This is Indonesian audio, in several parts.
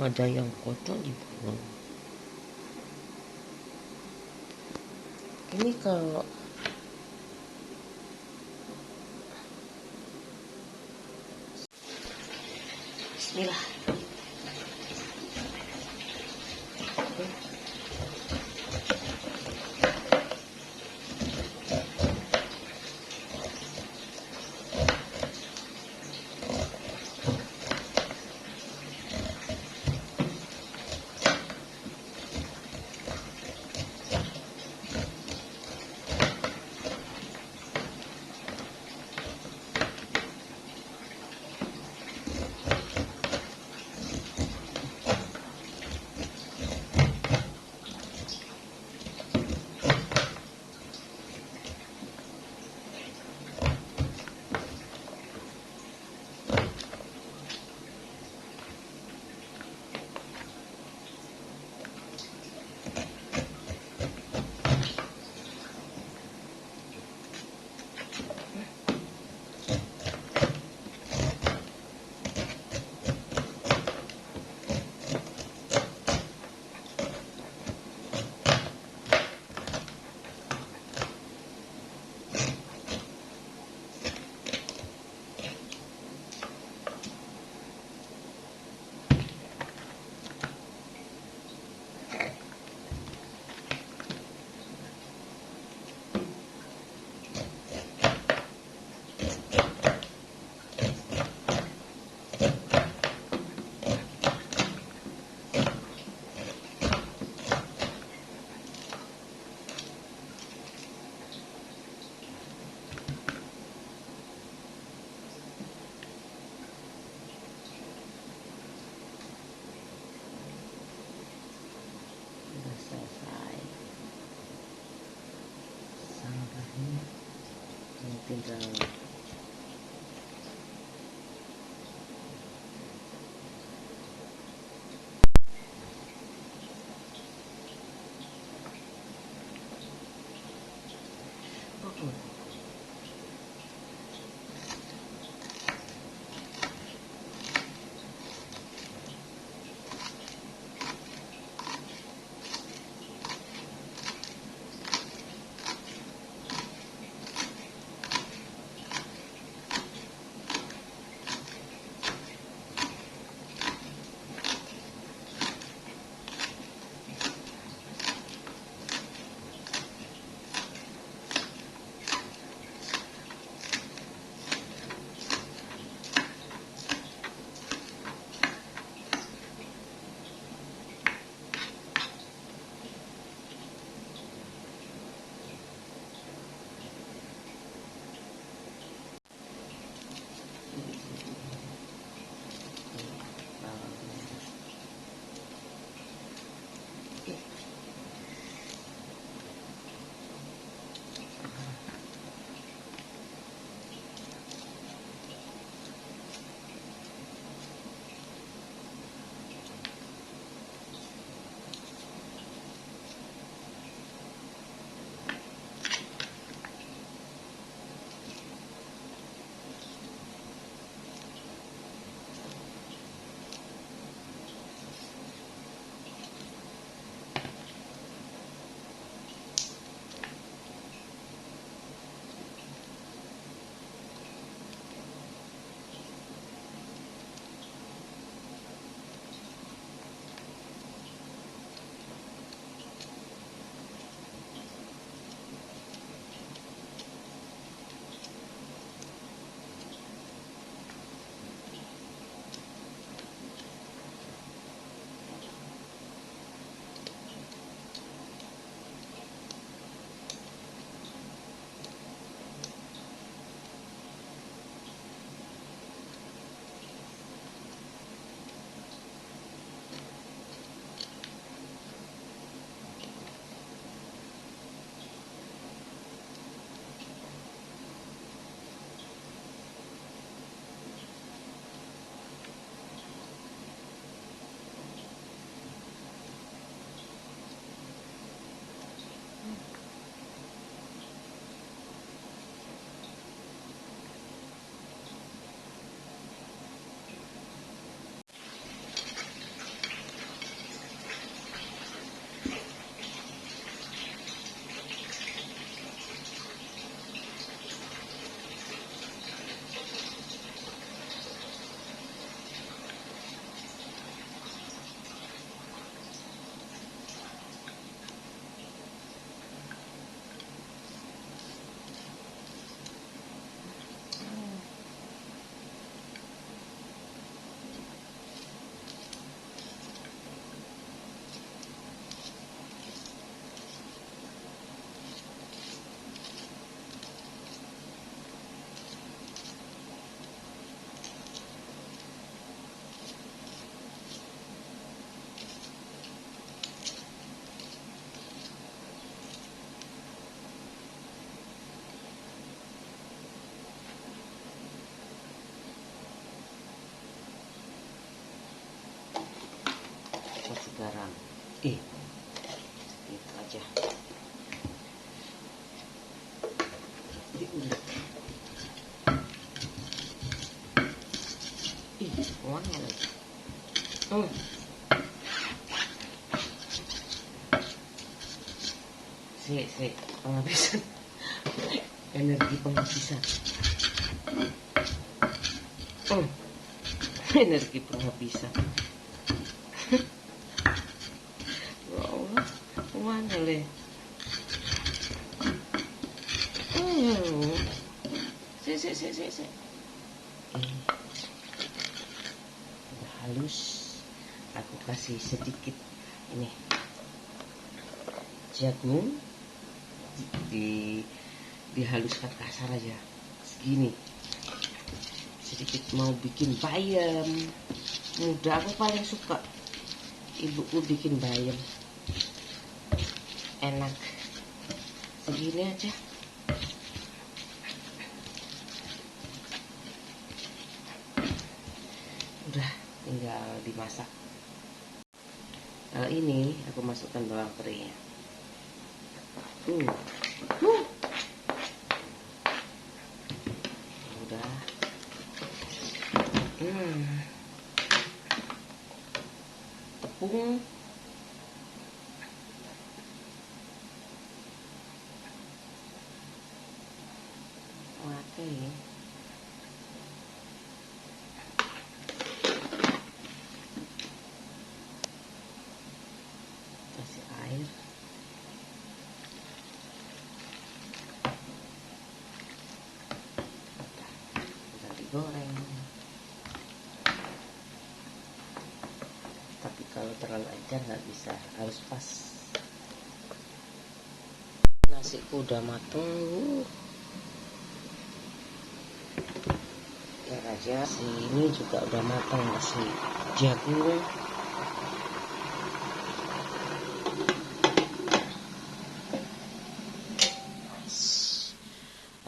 Ada yang kotor di bawah. Ini kalau Bismillah. Sudah selesai. Sampahnya tinggal wangi lagi. Hmm. Si penghabisan energi penghabisan. Energi penghabisan. Ya Allah, wangi le. Si. Udah halus. Aku kasih sedikit ini jagung, dihaluskan kasar aja segini, sedikit mau bikin bayam. Mudah, aku paling suka ibuku bikin bayam, enak. Segini aja. Udah tinggal dimasak. Kalau ini aku masukkan bawang terinya. Udah. Tepung. Oke. Kasih air. Udah digoreng. Tapi kalau terlalu encer nggak bisa, harus pas. Nasiku udah mateng. Ya aja, ini juga udah matang, nasi jagung.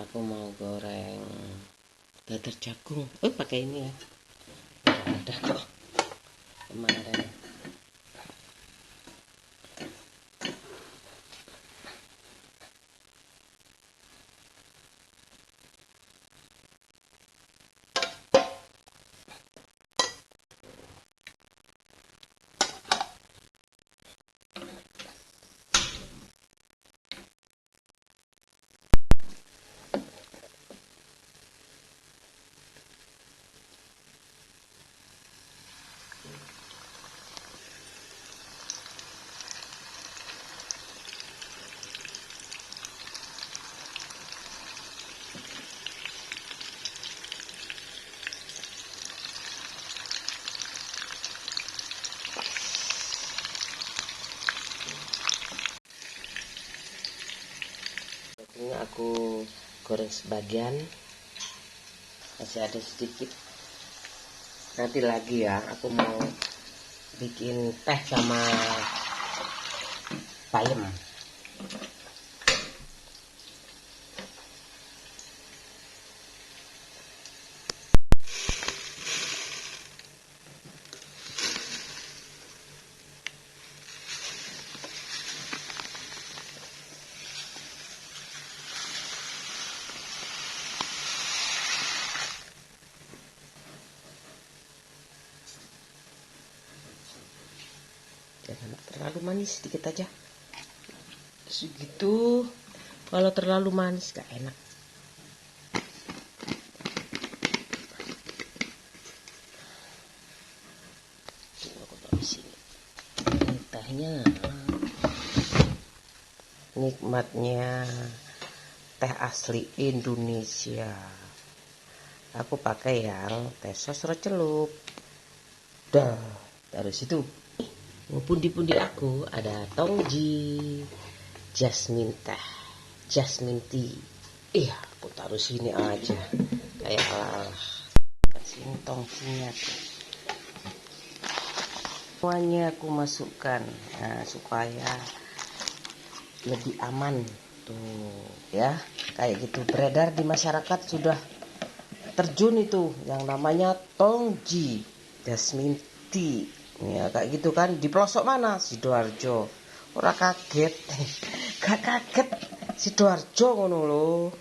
Aku mau goreng dadar jagung. Pakai ini ya. Ada kok kemarin. Aku goreng sebagian, masih ada sedikit. Nanti lagi ya, aku mau bikin teh sama bayam. Jangan terlalu manis, sedikit aja. Segitu. Kalau terlalu manis gak enak. Aku taruh sini. Ini tehnya. Nikmatnya teh asli Indonesia. Aku pakai yang teh sosro celup. Dah, taruh situ. Pundi-pundi aku ada tongji, jasmine teh, jasmine tea. Iya, aku taruh sini aja. Kayak ala-ala. Sini tongjinya tuh. Semuanya aku masukkan, nah, supaya lebih aman tuh ya. Kayak gitu beredar di masyarakat, sudah terjun itu yang namanya tongji, jasmine tea. Ya kayak gitu kan, di pelosok mana? Sidoarjo. Ora kaget. Gak kaget. Sidoarjo ngono lho.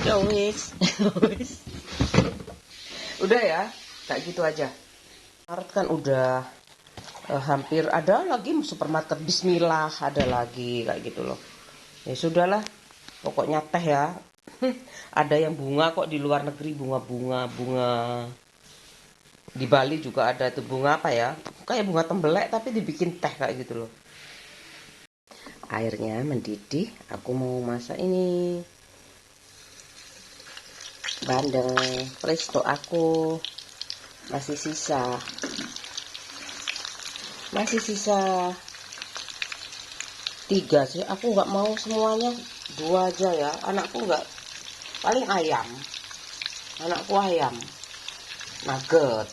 Ya wis. Udah ya, kayak gitu aja. Maret kan udah hampir ada lagi supermarket Bismillah, ada lagi kayak gitu loh. Ya sudahlah, pokoknya teh ya. Ada yang bunga kok di luar negeri, bunga di Bali juga ada tuh bunga apa ya? Kayak bunga tembelek tapi dibikin teh kayak gitu loh. Airnya mendidih, aku mau masak ini bandeng presto aku masih sisa. Masih sisa 3 sih, aku nggak mau semuanya, 2 aja ya. Anakku nggak, paling ayam. Anakku ayam, nugget.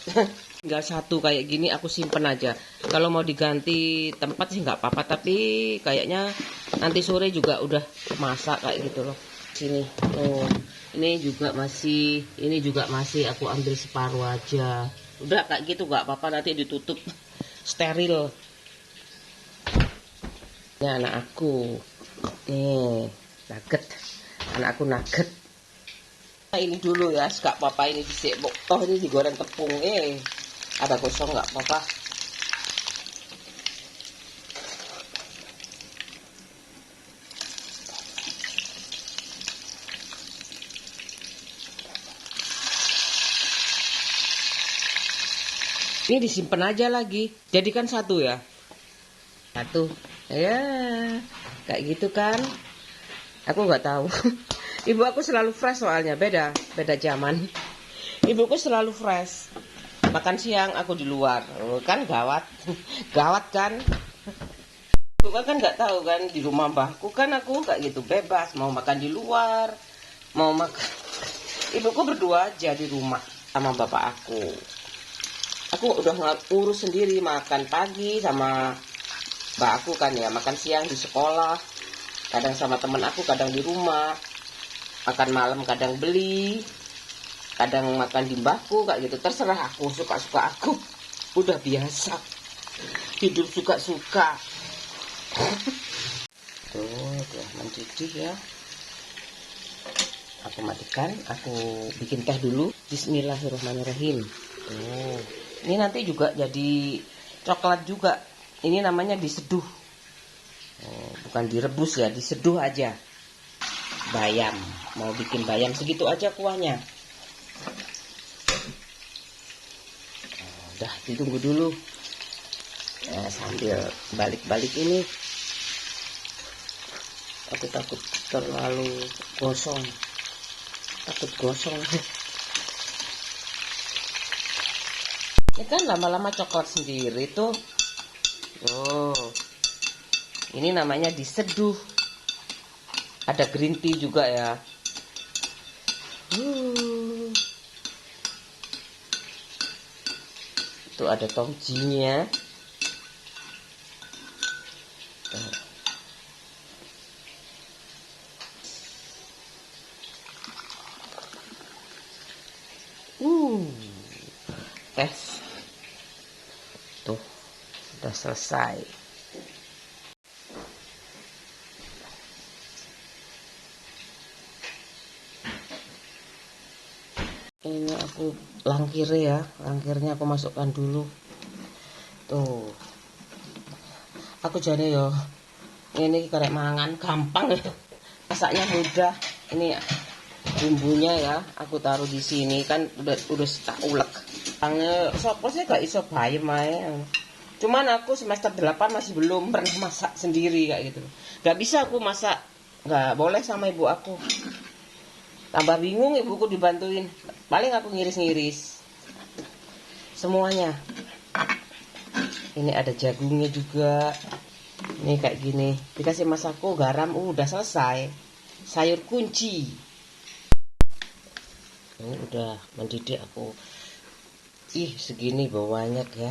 Tinggal satu kayak gini aku simpen aja. Kalau mau diganti tempat sih nggak apa-apa, tapi kayaknya nanti sore juga udah masak kayak gitu loh. Sini, oh ini juga masih aku ambil separuh aja. Udah kayak gitu nggak apa-apa, nanti ditutup steril. Ini anak aku, nih nugget, anakku nugget. Nah, ini dulu ya, gak apa-apa ini disebok. Toh ini digoreng tepung, ada gosong nggak apa-apa. Ini disimpan aja lagi, jadikan satu ya. Satu, ya kayak gitu kan. Aku nggak tahu. Ibu aku selalu fresh soalnya, beda zaman. Ibuku selalu fresh. Makan siang aku di luar, kan gawat, gawat kan. Ibu kan nggak tahu kan di rumah mbahku kan aku kayak gitu bebas mau makan di luar, mau makan. Ibuku berdua aja di rumah sama bapak aku. Aku udah ngurus sendiri makan pagi sama mbak aku kan ya, makan siang di sekolah, kadang sama temen aku, kadang di rumah, makan malam kadang beli, kadang makan di mbahku kayak gitu, terserah aku, suka-suka aku. Udah biasa hidup suka-suka. Tuh udah mendidih ya, aku matikan, aku bikin teh dulu. Bismillahirrahmanirrahim. Tuh ini nanti juga jadi coklat juga, ini namanya diseduh. Bukan direbus ya, diseduh aja. Bayam, mau bikin bayam segitu aja kuahnya. Udah ditunggu dulu. Sambil balik-balik ini, aku takut terlalu gosong, takut gosong. Ini kan lama-lama coklat sendiri tuh. Oh, ini namanya diseduh. Ada green tea juga ya. Itu ada tongjinya. Tes. Tuh, udah selesai. Ini aku langkir ya, langkirnya aku masukkan dulu. Tuh, aku jadi yo, ini karek mangan gampang ya, masaknya mudah. Ini bumbunya ya, aku taruh di sini kan udah tak ulek. Sopo sih gak iso bayem ae. Cuman aku semester 8 masih belum pernah masak sendiri kayak gitu. Gak bisa aku masak, gak boleh sama ibu aku. Tambah bingung ibuku dibantuin. Paling aku ngiris-ngiris semuanya. Ini ada jagungnya juga. Ini kayak gini. Dikasih masakku garam, udah selesai. Sayur kunci. Ini udah mendidih aku. Ih, segini banyak ya.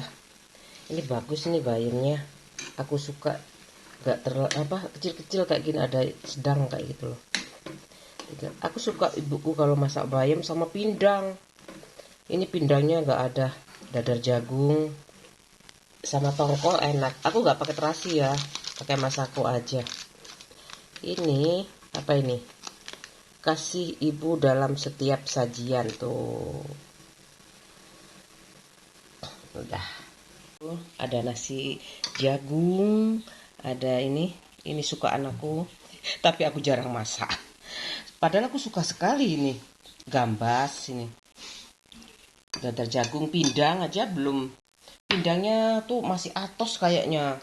Ini bagus nih bayamnya. Aku suka gak terlalu kecil-kecil kayak gini, ada sedang kayak gitu loh. Aku suka ibuku kalau masak bayam sama pindang. Ini pindangnya nggak ada dadar jagung sama tongkol, enak. Aku nggak pakai terasi ya, pakai masako aja. Ini apa ini? Kasih ibu dalam setiap sajian tuh. Udah. Ada nasi jagung, ada ini suka anakku, tapi aku jarang masak. Padahal aku suka sekali ini. Gambas ini. Dadar jagung, pindang aja belum. Pindangnya tuh masih atos kayaknya.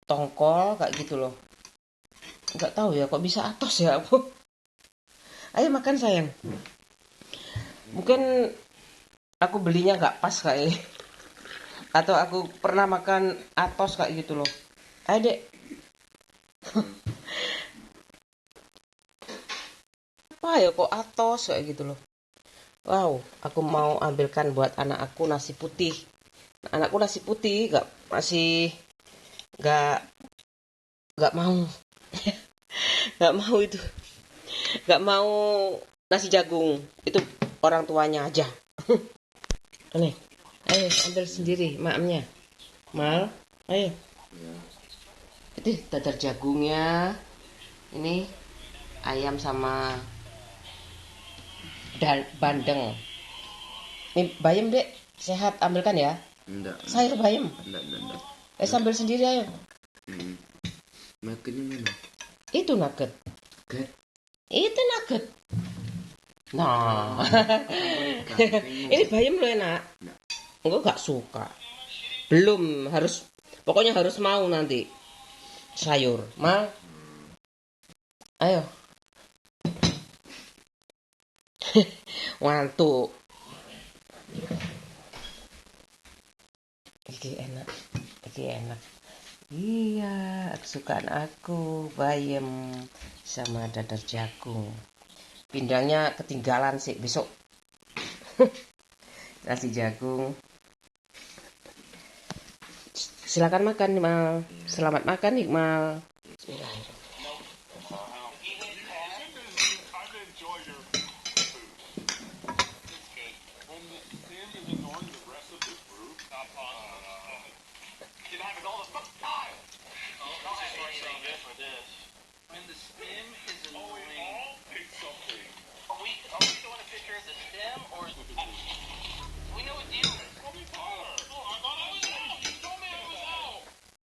Tongkol kayak gitu loh. Nggak tahu ya kok bisa atos ya aku. Ayo makan sayang. Mungkin aku belinya nggak pas kayak. Atau aku pernah makan atos kayak gitu loh. Ayo dek. Apa ya kok atos kayak gitu loh. Wow, aku mau ambilkan buat anak aku nasi putih. Anakku nasi putih masih nggak nggak mau nggak mau itu nggak mau nasi jagung itu orang tuanya aja. Nih, ayo ambil sendiri maamnya. Mal, ayo. Itu dadar jagungnya. Ini ayam sama bandeng. Ini bayam dek, sehat ambilkan ya. Enggak. Sayur bayam. Enggak. Sambil sendiri ayo. Makannya mana? Itu nugget. Nugget. Itu nugget. Nah, ini bayam lo enak. Enggak gak suka. Belum harus, pokoknya harus mau nanti sayur. Mal, ayo. Ngantuk. Iki enak. Iki enak. Iya, kesukaan aku bayam sama dadar jagung. Pindangnya ketinggalan sih besok. Nasi jagung. Silakan makan, Iqmal. Selamat makan, Iqmal. Bismillahirrahmanirrahim.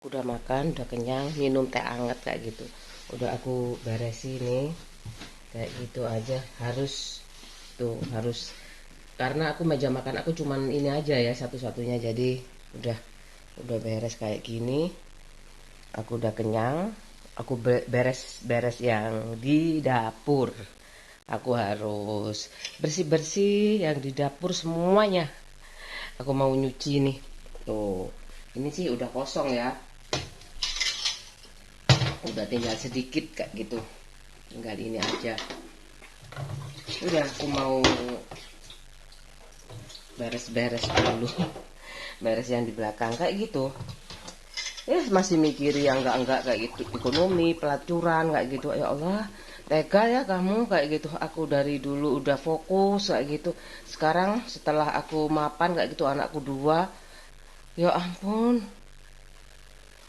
Udah makan, udah kenyang, minum teh anget kayak gitu. Udah aku beresin nih. Kayak gitu aja, harus karena aku meja makan aku cuman ini aja ya satu-satunya, jadi udah beres kayak gini. Aku udah kenyang, aku beres yang di dapur. Aku harus bersih-bersih yang di dapur semuanya. Aku mau nyuci nih. Tuh, ini sih udah kosong ya. Udah tinggal sedikit kayak gitu. Tinggal ini aja. Udah aku mau beres-beres dulu. Beres yang di belakang kayak gitu. Masih mikir yang enggak kayak gitu, ekonomi, pelacuran kayak gitu. Ya Allah, tega ya kamu kayak gitu. Aku dari dulu udah fokus kayak gitu. Sekarang setelah aku mapan kayak gitu anakku dua, ya ampun.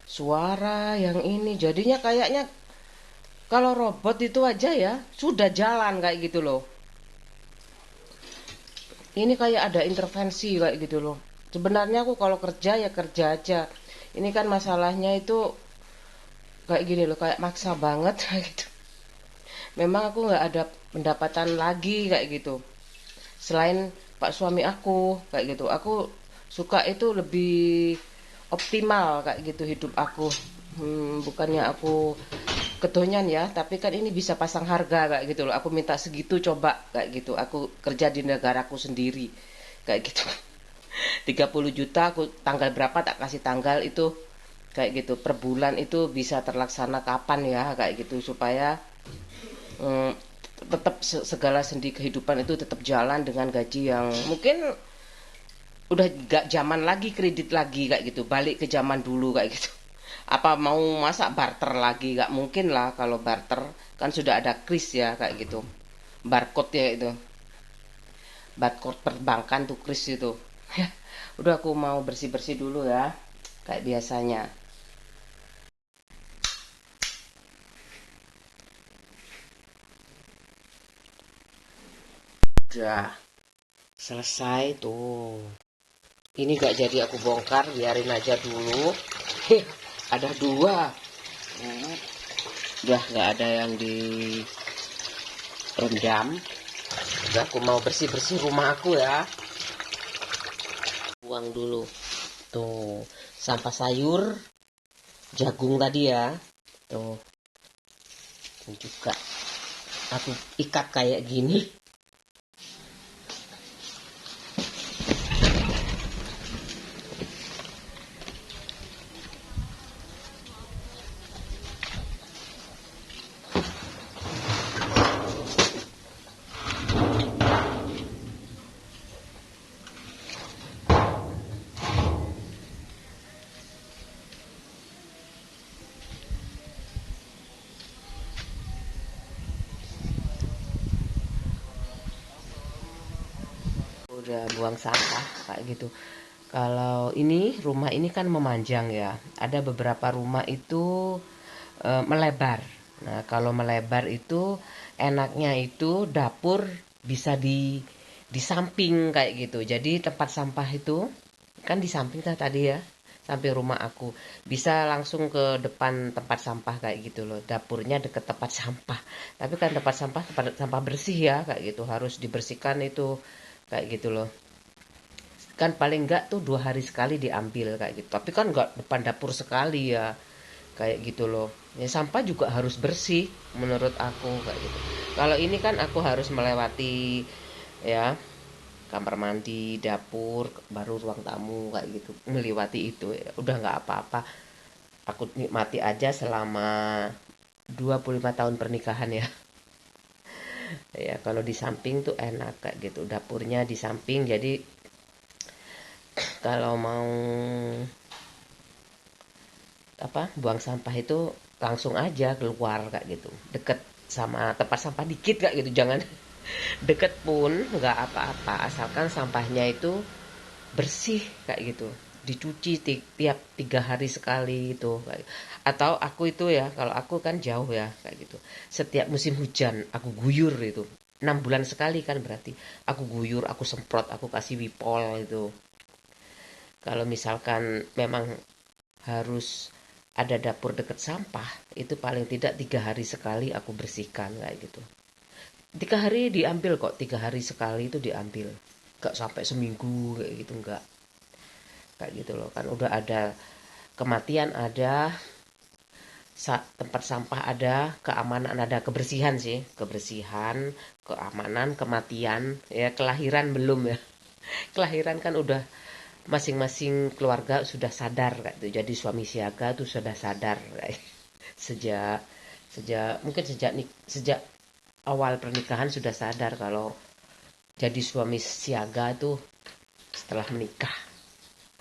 Suara yang ini jadinya kayaknya kalau robot itu aja ya sudah jalan kayak gitu loh. Ini kayak ada intervensi kayak gitu loh. Sebenarnya aku kalau kerja ya kerja aja. Ini kan masalahnya itu kayak gini loh, kayak maksa banget kayak gitu. Memang aku nggak ada pendapatan lagi kayak gitu. Selain pak suami aku kayak gitu. Aku suka itu lebih optimal kayak gitu hidup aku. Bukannya aku kedonyan ya, tapi kan ini bisa pasang harga kayak gitu loh. Aku minta segitu coba kayak gitu. Aku kerja di negaraku sendiri kayak gitu. 30 juta aku tanggal berapa tak kasih tanggal itu kayak gitu. Per bulan itu bisa terlaksana kapan ya kayak gitu supaya mm, tetap segala sendi kehidupan itu tetap jalan dengan gaji yang mungkin udah gak zaman lagi kredit lagi kayak gitu, balik ke zaman dulu kayak gitu. Apa mau masa barter lagi, gak mungkin lah. Kalau barter kan sudah ada kris ya kayak gitu, barcode ya itu, barcode perbankan tuh kris itu. Ya udah aku mau bersih bersih dulu ya kayak biasanya. Udah selesai tuh. Ini gak jadi aku bongkar, biarin aja dulu. Ada dua. Udah gak ada yang direndam. Udah, aku mau bersih-bersih rumah aku ya. Buang dulu. Tuh, sampah sayur, jagung tadi ya. Tuh. Ini juga aku ikat kayak gini. Udah buang sampah kayak gitu. Kalau ini rumah ini kan memanjang ya. Ada beberapa rumah itu melebar. Nah, kalau melebar itu enaknya itu dapur bisa di samping kayak gitu. Jadi tempat sampah itu kan di samping tadi ya. Samping rumah aku bisa langsung ke depan tempat sampah kayak gitu loh. Dapurnya deket tempat sampah. Tapi kan tempat sampah bersih ya kayak gitu. Harus dibersihkan itu kayak gitu loh. Kan paling enggak tuh 2 hari sekali diambil kayak gitu. Tapi kan enggak depan dapur sekali ya kayak gitu loh. Ya sampah juga harus bersih menurut aku kayak gitu. Kalau ini kan aku harus melewati ya kamar mandi, dapur, baru ruang tamu kayak gitu. Melewati itu ya. Udah nggak apa-apa. Aku nikmati aja selama 25 tahun pernikahan ya. Ya kalau di samping tuh enak kayak gitu. Dapurnya di samping jadi kalau mau apa buang sampah itu langsung aja keluar kayak gitu, deket sama tempat sampah dikit kayak gitu, jangan deket pun nggak apa-apa asalkan sampahnya itu bersih kayak gitu, dicuci tiap 3 hari sekali itu kayak. Atau aku itu ya, kalau aku kan jauh ya kayak gitu, setiap musim hujan aku guyur itu 6 bulan sekali kan, berarti aku guyur, aku semprot, aku kasih wipol itu. Kalau misalkan memang harus ada dapur deket sampah, itu paling tidak 3 hari sekali aku bersihkan kayak gitu. 3 hari diambil kok, 3 hari sekali itu diambil, gak sampai seminggu kayak gitu, enggak kayak gitu loh. Kan udah ada kematian, ada tempat sampah, ada keamanan, ada kebersihan sih, kebersihan, keamanan, kematian ya, kelahiran belum ya. Kelahiran kan udah masing-masing keluarga sudah sadar kayak gitu. Jadi suami siaga tuh sudah sadar sejak sejak mungkin sejak awal pernikahan sudah sadar kalau jadi suami siaga tuh setelah menikah.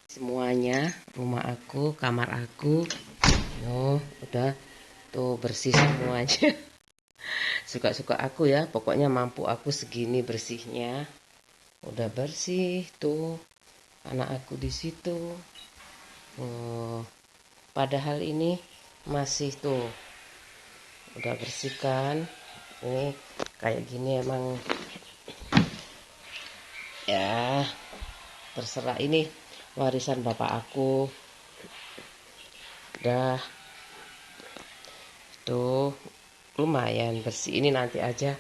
Semuanya rumah aku, kamar aku, oh udah tuh bersih semuanya. Suka-suka aku ya, pokoknya mampu aku segini bersihnya. Udah bersih tuh, anak aku di situ. Oh, padahal ini masih tuh udah bersihkan. Ini kayak gini emang ya, terserah, ini warisan bapak aku. Udah tuh lumayan bersih. Ini nanti aja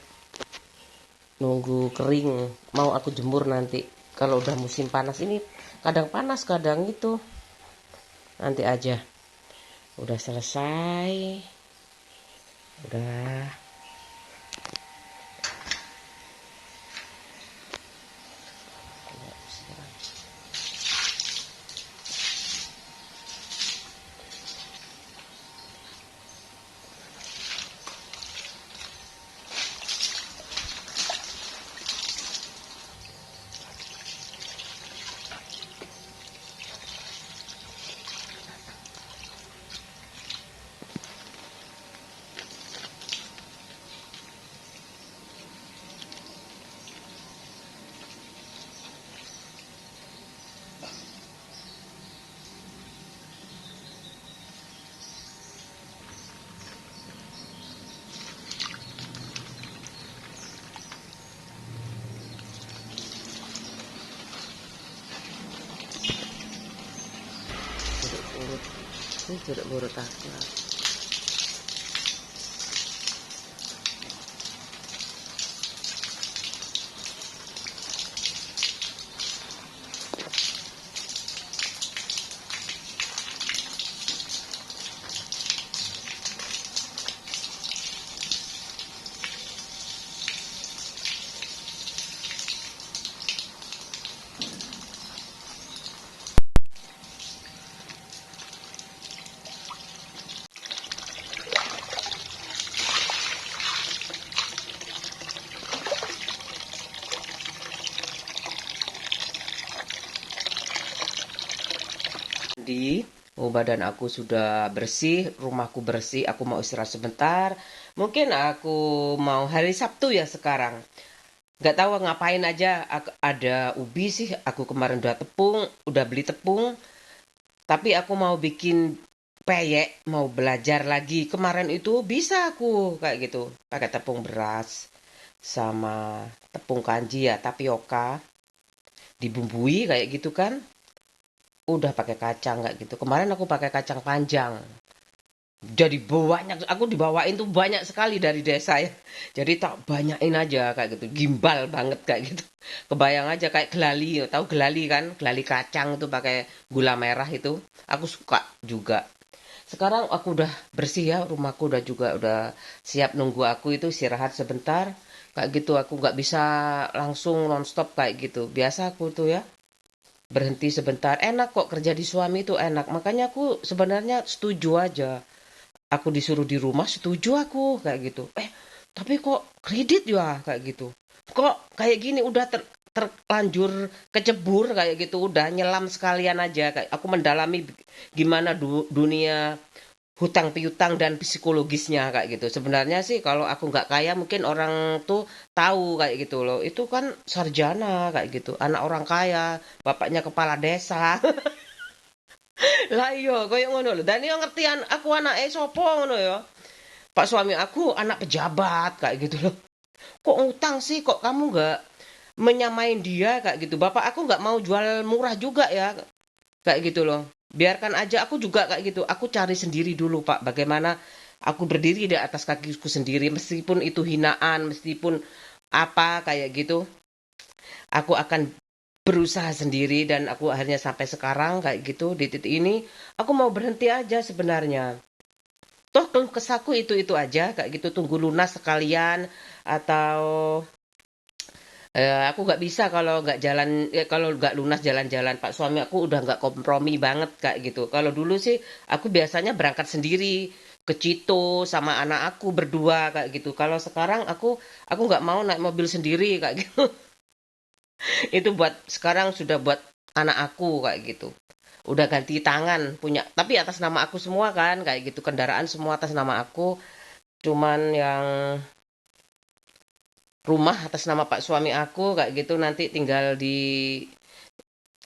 nunggu kering, mau aku jemur nanti kalau udah musim panas. Ini kadang panas kadang itu, nanti aja. Udah selesai, udah. sih jeruk borot aku. Badan aku sudah bersih, rumahku bersih, aku mau istirahat sebentar. Mungkin aku mau hari Sabtu ya sekarang. Gak tahu ngapain aja, ada ubi sih, aku kemarin udah beli tepung. Tapi aku mau bikin peyek, mau belajar lagi. Kemarin itu bisa aku kayak gitu, pakai tepung beras sama tepung kanji ya, tapioka, dibumbui kayak gitu kan. Udah pakai kacang kayak gitu. Kemarin aku pakai kacang panjang. Jadi banyak, aku dibawain tuh banyak sekali dari desa ya. Jadi tak banyain aja kayak gitu, gimbal banget kayak gitu. Kebayang aja kayak gelali, tahu gelali kan? Gelali kacang itu pakai gula merah itu. Aku suka juga. Sekarang aku udah bersih ya, rumahku udah siap nunggu aku itu istirahat sebentar. Kayak gitu aku nggak bisa langsung nonstop kayak gitu. Biasa aku tuh ya berhenti sebentar. Enak kok kerja di suami itu enak. Makanya aku sebenarnya setuju aja. Aku disuruh di rumah setuju aku kayak gitu. Tapi kok kredit ya kayak gitu. Kok kayak gini udah terlanjur kecebur kayak gitu, udah nyelam sekalian aja kayak aku mendalami gimana dunia hutang piutang dan psikologisnya kayak gitu. Sebenarnya sih kalau aku nggak kaya mungkin orang tuh tahu kayak gitu loh. Itu kan sarjana kayak gitu, anak orang kaya, bapaknya kepala desa. Lah iya, koyo ngono lho. Dan yo ngertian aku anake sapa ngono ya. Pak suami aku anak pejabat kayak gitu loh. Kok ngutang sih? Kok kamu nggak menyamain dia kayak gitu? Bapak aku nggak mau jual murah juga ya kayak gitu loh. Biarkan aja aku juga kayak gitu. Aku cari sendiri dulu Pak. Bagaimana aku berdiri di atas kakiku sendiri meskipun itu hinaan, meskipun apa kayak gitu. Aku akan berusaha sendiri dan aku akhirnya sampai sekarang kayak gitu di titik ini. Aku mau berhenti aja sebenarnya. Toh keluh kesahku itu aja kayak gitu, tunggu lunas sekalian atau aku nggak bisa kalau nggak jalan, kalau nggak lunas jalan-jalan. Pak suami aku udah nggak kompromi banget kayak gitu. Kalau dulu sih aku biasanya berangkat sendiri ke Cito sama anak aku berdua kayak gitu. Kalau sekarang aku nggak mau naik mobil sendiri kayak gitu. Itu buat sekarang sudah buat anak aku kayak gitu. Udah ganti tangan punya, tapi atas nama aku semua kan kayak gitu, kendaraan semua atas nama aku. Cuman yang rumah atas nama Pak suami aku kayak gitu nanti tinggal di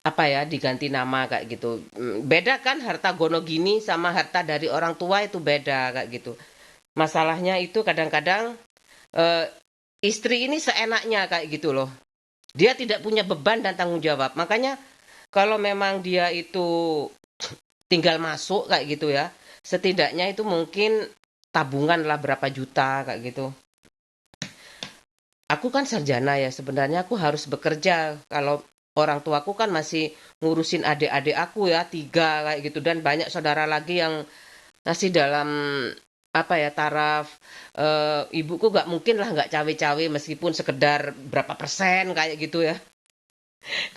apa ya, diganti nama kayak gitu. Beda kan harta gono gini sama harta dari orang tua itu beda kayak gitu. Masalahnya itu kadang-kadang eh, istri ini seenaknya kayak gitu loh. Dia tidak punya beban dan tanggung jawab. Makanya kalau memang dia itu tinggal masuk kayak gitu ya, setidaknya itu mungkin tabungan lah berapa juta kayak gitu. Aku kan sarjana ya, sebenarnya aku harus bekerja. Kalau orang tuaku kan masih ngurusin adik-adik aku ya, tiga kayak gitu. Dan banyak saudara lagi yang masih dalam apa ya taraf ibuku gak mungkin lah nggak cawe-cawe meskipun sekedar berapa persen kayak gitu ya.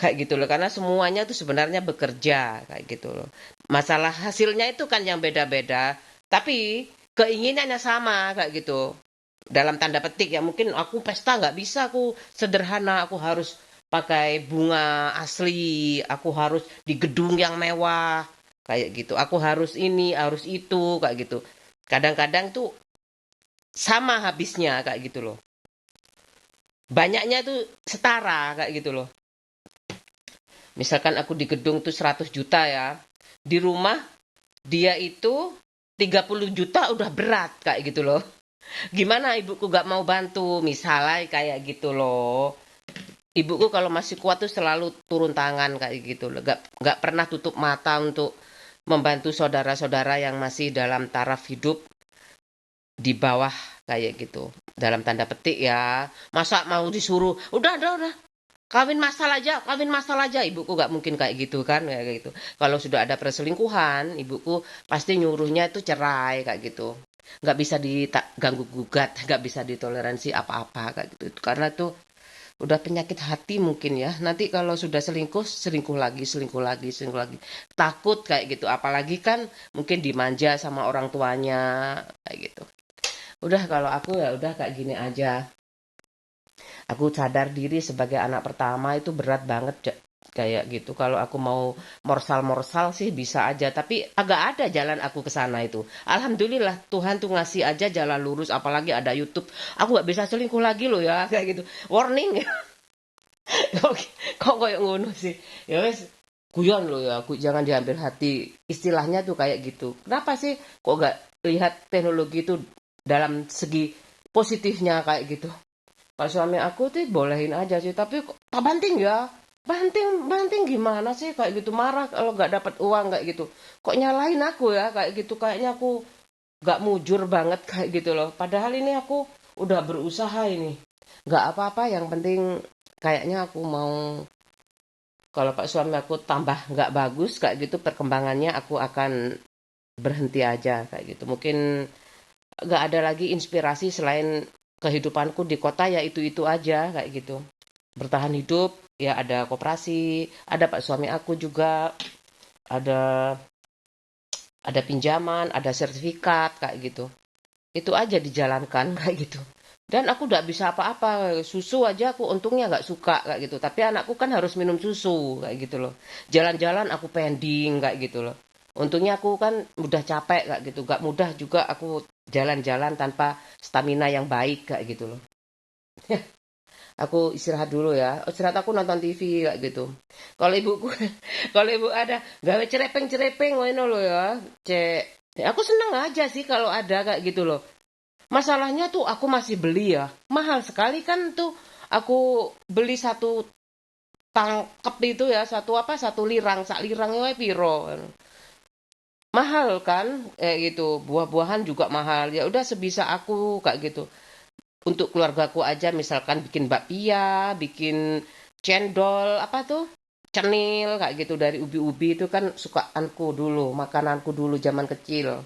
Kayak gitu loh, karena semuanya tuh sebenarnya bekerja kayak gitu loh. Masalah hasilnya itu kan yang beda-beda, tapi keinginannya sama kayak gitu. Dalam tanda petik ya mungkin aku pesta nggak bisa, aku sederhana, aku harus pakai bunga asli, aku harus di gedung yang mewah kayak gitu. Aku harus ini, harus itu kayak gitu. Kadang-kadang tuh sama habisnya kayak gitu loh. Banyaknya tuh setara kayak gitu loh. Misalkan aku di gedung tuh 100 juta ya. Di rumah dia itu 30 juta udah berat kayak gitu loh. Gimana ibuku gak mau bantu? Misalnya kayak gitu loh. Ibuku kalau masih kuat tuh selalu turun tangan kayak gitu loh. Gak pernah tutup mata untuk membantu saudara-saudara yang masih dalam taraf hidup di bawah kayak gitu. Dalam tanda petik ya. Masa mau disuruh, udah. Kawin masal aja. Ibuku gak mungkin kayak gitu kan, kayak gitu. Kalau sudah ada perselingkuhan, ibuku pasti nyuruhnya itu cerai kayak gitu. Gak bisa diganggu gugat, gak bisa ditoleransi apa-apa kayak gitu. Karena tuh udah penyakit hati mungkin ya. Nanti kalau sudah selingkuh, selingkuh lagi. Takut kayak gitu. Apalagi kan mungkin dimanja sama orang tuanya kayak gitu. Udah kalau aku ya udah kayak gini aja. Aku sadar diri sebagai anak pertama itu berat banget kayak gitu. Kalau aku mau morsal-morsal sih bisa aja, tapi agak ada jalan aku ke sana itu. Alhamdulillah Tuhan tuh ngasih aja jalan lurus, apalagi ada YouTube. Aku gak bisa selingkuh lagi loh ya kayak gitu. Warning. Oke, kok kayak ngono sih. Ya wes guyon loh ya, jangan diambil hati. Istilahnya tuh kayak gitu. Kenapa sih kok gak lihat teknologi itu dalam segi positifnya kayak gitu? Pak suami aku tuh bolehin aja sih, tapi kok tak banting ya. Banting gimana sih kayak gitu, marah kalau nggak dapat uang kayak gitu. Kok nyalahin aku ya kayak gitu, kayaknya aku nggak mujur banget kayak gitu loh. Padahal ini aku udah berusaha ini. Nggak apa-apa, yang penting kayaknya aku mau, kalau Pak suami aku tambah nggak bagus kayak gitu perkembangannya, aku akan berhenti aja kayak gitu. Mungkin nggak ada lagi inspirasi selain kehidupanku di kota ya itu aja kayak gitu. Bertahan hidup ya, ada koperasi, ada Pak suami aku juga, ada pinjaman, ada sertifikat kayak gitu. Itu aja dijalankan kayak gitu. Dan aku nggak bisa apa-apa, susu aja aku untungnya nggak suka kayak gitu. Tapi anakku kan harus minum susu kayak gitu loh. Jalan-jalan aku pending kayak gitu loh. Untungnya aku kan udah capek kayak gitu, nggak mudah juga aku jalan-jalan tanpa stamina yang baik kayak gitu loh. Aku istirahat dulu ya. Istirahat aku nonton TV kayak gitu. Kalau ibuku, kalau ibu ada gawe cerepeng-cerepeng ngono loh ya. Cek. Ya, aku seneng aja sih kalau ada kayak gitu loh. Masalahnya tuh aku masih beli ya. Mahal sekali kan tuh. Aku beli satu tangkep itu ya, satu lirang, sak lirang wae piro. Mahal kan? Gitu. Buah-buahan juga mahal. Ya udah sebisa aku kayak gitu. Untuk keluargaku aja misalkan bikin bakpia, bikin cendol, apa tuh? Cenil kayak gitu dari ubi-ubi itu kan sukaanku dulu, makananku dulu zaman kecil.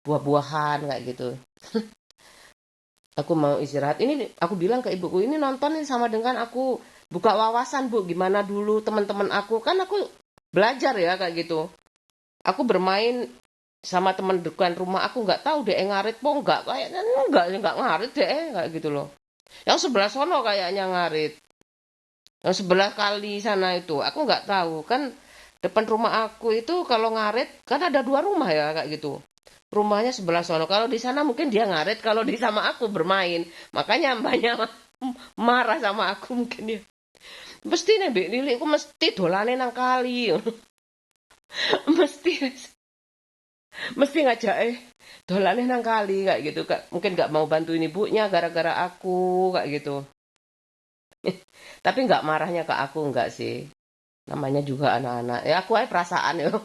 Buah-buahan kayak gitu. Aku mau istirahat. Ini aku bilang ke ibuku, ini nonton ini sama dengan aku buka wawasan, Bu. Gimana dulu teman-teman aku, kan aku belajar ya kayak gitu. Aku bermain sama teman dekat rumah aku, nggak tahu deh ngarit po nggak, kayaknya nggak ngarit deh kayak gitu loh. Yang sebelah sono kayaknya ngarit. Yang sebelah kali sana itu, aku nggak tahu. Kan depan rumah aku itu kalau ngarit, kan ada dua rumah ya kayak gitu. Rumahnya sebelah sono. Kalau di sana mungkin dia ngarit, kalau di sama aku bermain. Makanya mbaknya marah sama aku mungkin ya. Mesti nih, Mbak Lili, aku mesti dolane nang kali. Mesti mesti ngajak dolane nang kali kayak gitu. Mungkin nggak mau bantuin ibunya gara-gara aku kayak gitu. Tapi nggak marahnya ke aku, nggak sih. Namanya juga anak-anak. Ya aku aja perasaan ya.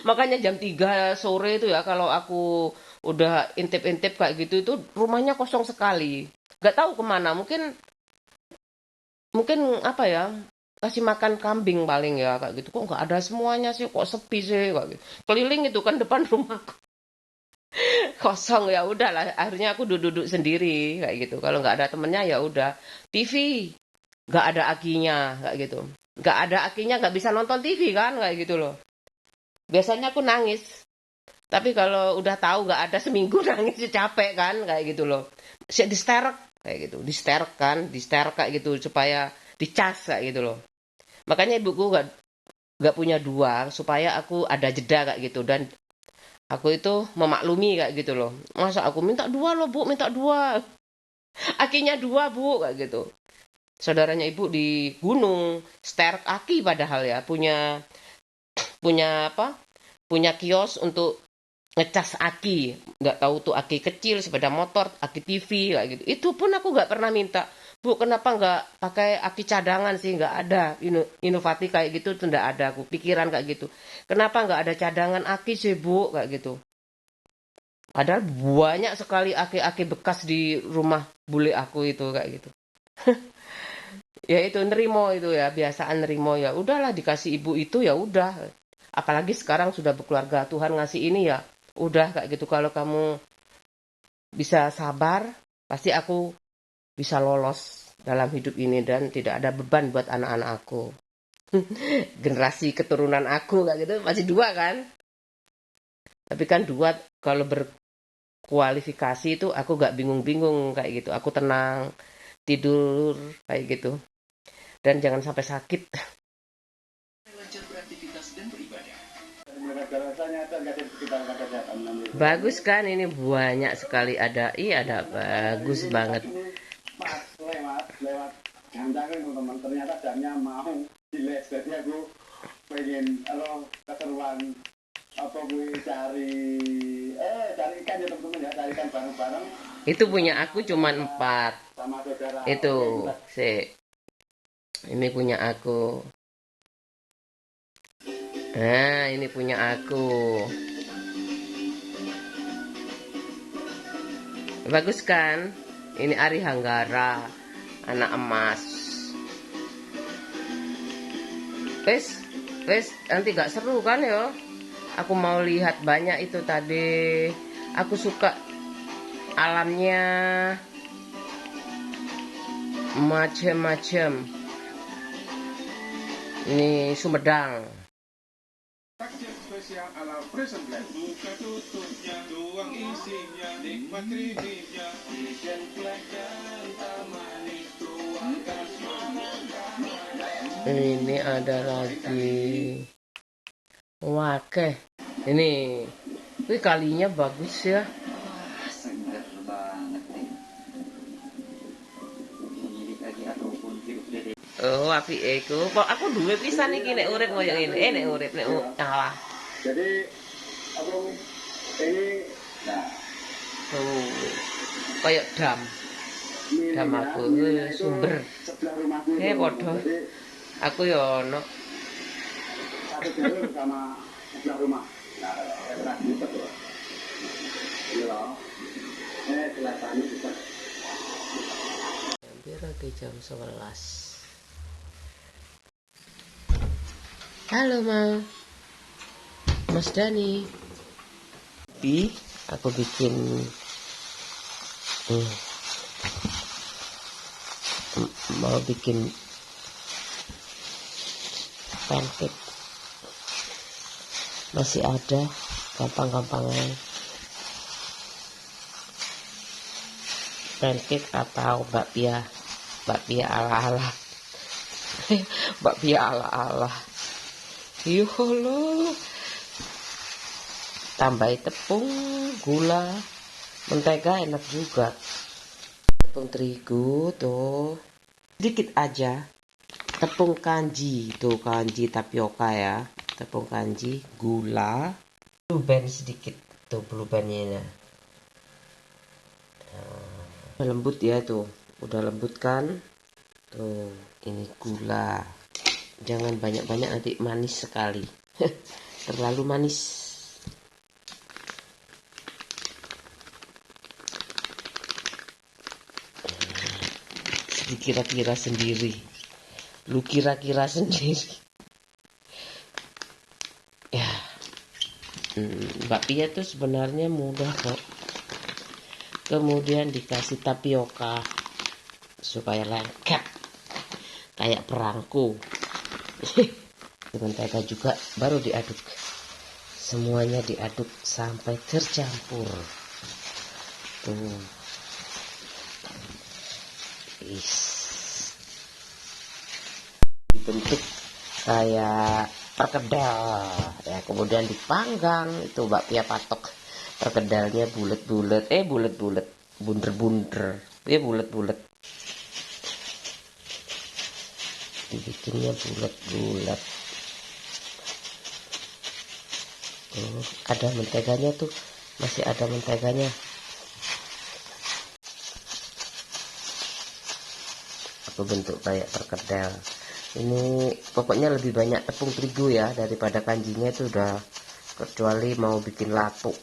Makanya jam 3 sore itu ya, kalau aku udah intip-intip kayak gitu itu rumahnya kosong sekali. Gak tahu kemana, mungkin mungkin apa ya, kasih makan kambing paling ya kayak gitu. Kok nggak ada semuanya sih, kok sepi sih kayak gitu. Keliling itu kan depan rumahku kosong, ya udahlah. Akhirnya aku duduk-duduk sendiri kayak gitu. Kalau nggak ada temennya ya udah. TV nggak ada akinya kayak gitu. Nggak ada akinya, nggak bisa nonton TV kan kayak gitu loh. Biasanya aku nangis. Tapi kalau udah tahu nggak ada seminggu nangis capek kan kayak gitu loh. Disterek kayak gitu, disterek kayak gitu supaya dicas kayak gitu loh. Makanya ibuku nggak punya dua supaya aku ada jeda kayak gitu, dan aku itu memaklumi kayak gitu loh. Masa aku minta dua loh Bu, minta dua. Akinya dua Bu kayak gitu. Saudaranya ibu di gunung, sterek aki padahal ya, punya punya apa? Punya kios untuk ngecas aki, nggak tahu tuh aki kecil sepeda motor, aki TV kayak gitu. Itu pun aku nggak pernah minta, Bu, kenapa nggak pakai aki cadangan sih? Nggak ada inovasi kayak gitu tuh, nggak ada aku pikiran kayak gitu. Kenapa nggak ada cadangan aki sih, Bu? Kayak gitu. Padahal banyak sekali aki-aki bekas di rumah bule aku itu kayak gitu. Ya itu nerimo itu ya, biasaan nerimo ya. Udahlah dikasih ibu itu ya udah. Apalagi sekarang sudah berkeluarga, Tuhan ngasih ini ya. Udah kayak gitu, kalau kamu bisa sabar, pasti aku bisa lolos dalam hidup ini dan tidak ada beban buat anak-anak aku. Generasi keturunan aku kayak gitu masih dua kan? Tapi kan dua kalau berkualifikasi itu aku gak bingung-bingung kayak gitu. Aku tenang, tidur kayak gitu. Dan jangan sampai sakit. Bagus kan, ini banyak sekali ada. Iya, ada bagus banget. Pas lewat gantangan teman-teman, ternyata jamnya mau diles, jadi aku pengen keseruan apa gue cari ikan ya teman-teman ya, cari ikan bareng-bareng. Itu punya aku cuma 4 Sama saudara itu sih, ini punya aku. Nah, ini punya aku. Bagus kan? Ini Ari Hanggara, anak emas. Wes, nanti gak seru kan ya? Aku mau lihat banyak itu tadi. Aku suka alamnya, macem-macem. Ini Sumedang. Takjil spesial ala Prison Blend. Buka tutupnya, tuang isinya, nikmat creamy-nya. Prison Blend kental manis, tuangkan semangat. Ini ada lagi. Wakeh. Ini kalinya bagus ya. Seger banget nih. Ini lagi ataupun hidup dede. Oh, api iku. Kok aku duwe pisan iki nek urip koyo ngene. Nek urip nek ngalah. Jadi apa ini Oh. Kayak dam. Dam aku sumber. sebelah rumahku Padha. jadi Aku ya ono. satu jalur sama sebelah rumah. Nah, pernah gitu tuh. Iya. Kelihatannya bisa. Hampir lagi jam 11. Halo, Mas Dani. Aku bikin mau bikin pancake. Masih ada, gampang-gampangnya. Pancake atau bakpia ala-ala. Bakpia ala-ala. Yuholo. Tambahi tepung, gula, mentega enak juga. Tepung terigu tuh sedikit aja. Tepung kanji tuh, kanji tapioka ya. Tepung kanji, gula, blue band sedikit tuh, blue bandnya. Udah lembut ya tuh, udah lembut kan. Tuh, ini gula. Jangan banyak-banyak nanti manis sekali. Terlalu manis. Dikira-kira sendiri. Lu kira-kira sendiri. Ya. Bakpia tuh sebenarnya mudah kok. Kemudian dikasih tapioka supaya lengket kayak perangko. Mentega juga baru diaduk. Semuanya diaduk sampai tercampur. Tuh. Dibentuk kayak perkedel ya, kemudian dipanggang. Itu bakpia patok. Perkedelnya bulat-bulat, bulat-bulat, bunder-bunder, bulat-bulat. Dibikinnya bulat-bulat. Ada menteganya tuh, masih ada menteganya. aku bentuk kayak perkedel. Ini pokoknya lebih banyak tepung terigu ya daripada kanjinya itu udah, kecuali mau bikin latuk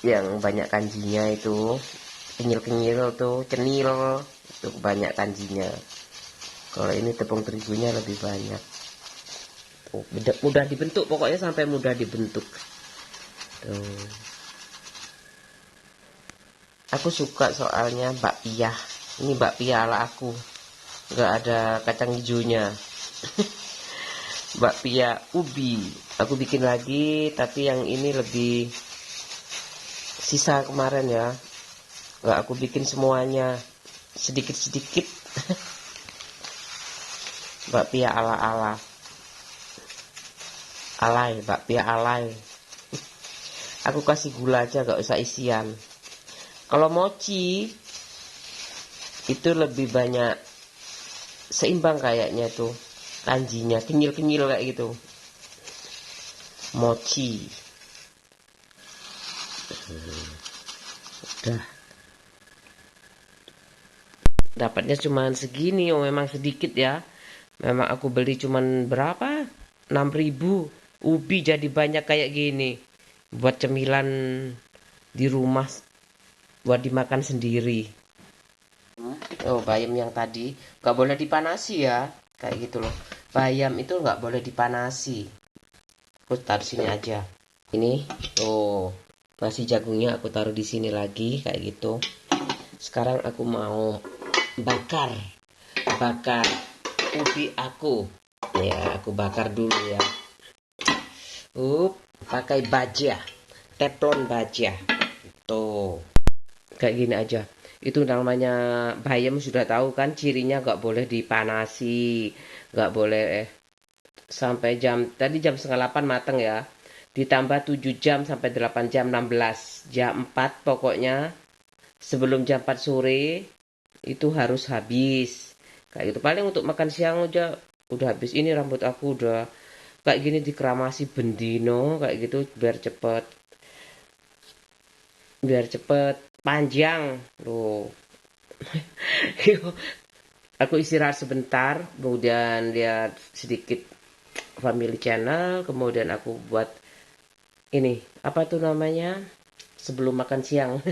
yang banyak kanjinya itu kenyil-kenyil tuh, cenil itu banyak kanjinya. Kalau ini tepung terigunya lebih banyak. Tuh, mudah dibentuk, pokoknya sampai mudah dibentuk. Tuh. Aku suka soalnya bakpia. Ini bakpia ala aku, nggak ada kacang hijaunya. Bakpia ubi aku bikin lagi, tapi yang ini lebih sisa kemarin ya, nggak aku bikin semuanya, sedikit-sedikit. Bakpia ala-ala alay, bakpia alay. Aku kasih gula aja, gak usah isian. Kalau mochi itu lebih banyak seimbang kayaknya tuh kanjinya, kenyil-kenyil kayak gitu. Mochi. Udah. Dapatnya cuman segini, oh memang sedikit ya. Memang aku beli cuman berapa? 6.000. Ubi jadi banyak kayak gini. Buat cemilan di rumah, buat dimakan sendiri. Oh, bayam yang tadi nggak boleh dipanasi ya, kayak gitu loh. Bayam itu nggak boleh dipanasi. Aku taruh sini aja. Ini, oh, nasi jagungnya aku taruh di sini lagi, kayak gitu. Sekarang aku mau bakar ubi aku. Ya, aku bakar dulu ya. Pakai baja, teflon baja. Tuh, kayak gini aja. Itu namanya bayam, sudah tahu kan cirinya, nggak boleh dipanasi, nggak boleh sampai tadi jam setengah 8 mateng ya, ditambah 7 jam sampai 8 jam, 16 jam 4 pokoknya, sebelum jam 4 sore itu harus habis kayak gitu. Paling untuk makan siang aja udah habis. Ini rambut aku udah kayak gini dikeramasi bendino kayak gitu, biar cepet panjang loh. Aku istirahat sebentar, kemudian lihat sedikit family channel, kemudian aku buat ini, apa tuh namanya, sebelum makan siang.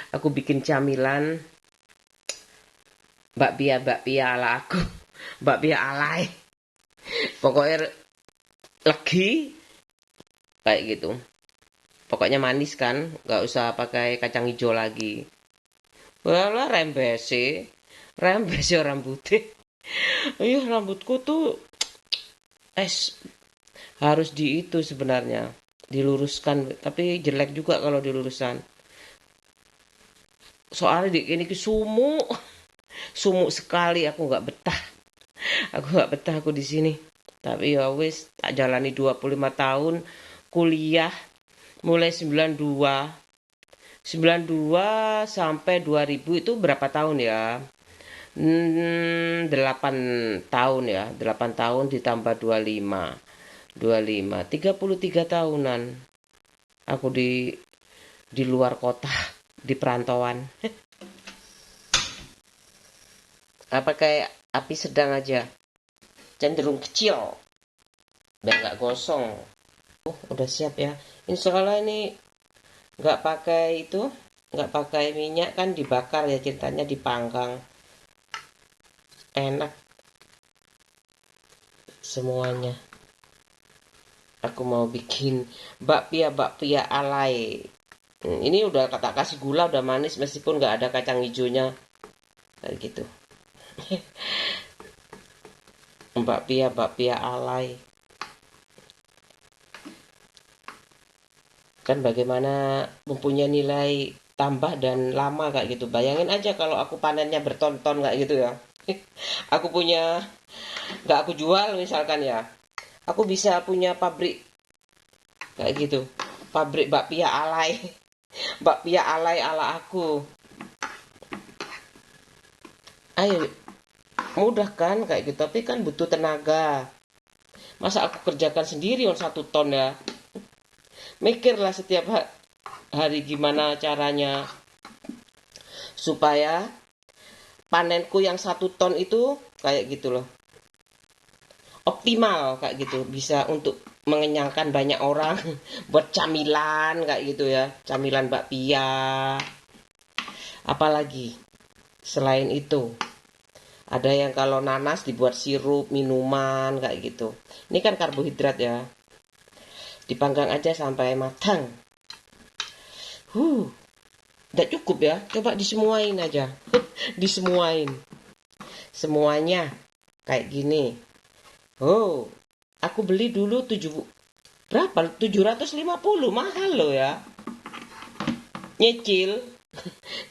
Aku bikin camilan bakpia ala aku. Bakpia alay, pokoknya legi kayak gitu. Pokoknya manis kan, nggak usah pakai kacang hijau lagi. Walah, rembesi rambutnya. Iya, rambutku tuh harus itu sebenarnya diluruskan, tapi jelek juga kalau diluruskan. Soalnya ini sumuk sekali, aku nggak betah. Aku di sini. Tapi ya wis, tak jalani 25 tahun kuliah mulai 92 sampai 2000, itu berapa tahun ya? 8 tahun ya, 8 tahun ditambah 25, 33 tahunan aku di luar kota, di perantauan. Apa kayak api sedang aja, cenderung kecil biar nggak gosong. Udah siap ya. Insya Allah ini nggak pakai minyak kan, dibakar ya, ceritanya dipanggang. Enak semuanya. Aku mau bikin bakpia alay. Ini udah tak kasih gula, udah manis meskipun nggak ada kacang hijaunya kayak gitu. bakpia alay. Kan bagaimana mempunyai nilai tambah dan lama kayak gitu. Bayangin aja kalau aku panennya berton-ton kayak gitu ya. Aku punya, nggak aku jual misalkan ya, aku bisa punya pabrik kayak gitu, pabrik bakpia alay. Bakpia alay ala aku. Ayo, mudah kan kayak gitu, tapi kan butuh tenaga. Masa aku kerjakan sendiri 1 ton ya? Mikirlah setiap hari gimana caranya supaya panenku yang 1 ton itu kayak gitu loh. Optimal kayak gitu, bisa untuk mengenyangkan banyak orang buat camilan kayak gitu ya, camilan bakpia. Apalagi selain itu, ada yang kalau nanas dibuat sirup, minuman kayak gitu. Ini kan karbohidrat ya. Dipanggang aja sampai matang. Nggak cukup ya, coba disemuain aja. Disemuain. Semuanya kayak gini. Aku beli dulu berapa? 750, mahal loh ya. Nyicil.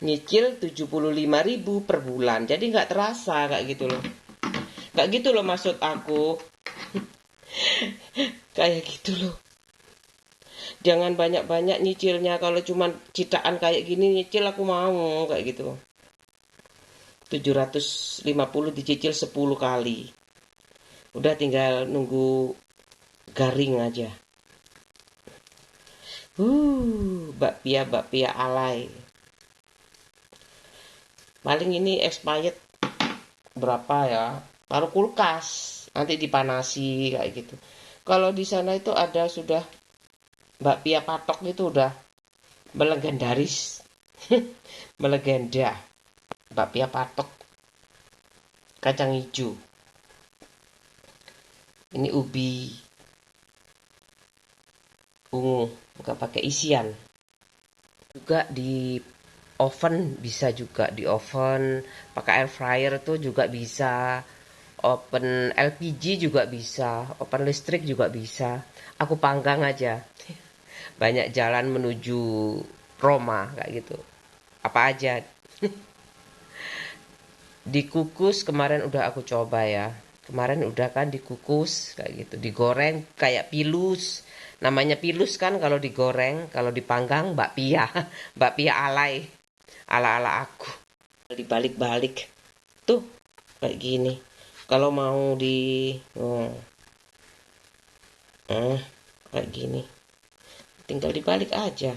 Nyicil 75.000 per bulan. Jadi nggak terasa kayak gitu loh. Nggak gitu loh maksud aku. Kayak gitu loh. Jangan banyak-banyak nyicilnya. Kalau cuma citaan kayak gini nyicil aku mau kayak gitu. 750 dicicil 10 kali. Udah tinggal nunggu garing aja. Bakpia alay. Paling ini expired berapa ya? Taruh kulkas, nanti dipanasi kayak gitu. Kalau di sana itu ada sudah bakpia patok itu udah melegendaris. Melegenda. Bakpia patok kacang hijau. Ini ubi ungu, nggak pakai isian. Juga di oven bisa, juga di oven pakai air fryer tuh juga bisa. Oven LPG juga bisa, oven listrik juga bisa. Aku panggang aja. Banyak jalan menuju Roma kayak gitu. Apa aja. Dikukus kemarin udah aku coba ya. Kemarin udah kan dikukus kayak gitu, digoreng kayak pilus. Namanya pilus kan kalau digoreng, kalau dipanggang bakpia. Bakpia alay. Ala-ala aku. Dibalik-balik. Tuh kayak gini. Kalau mau kayak gini. Tinggal dibalik aja.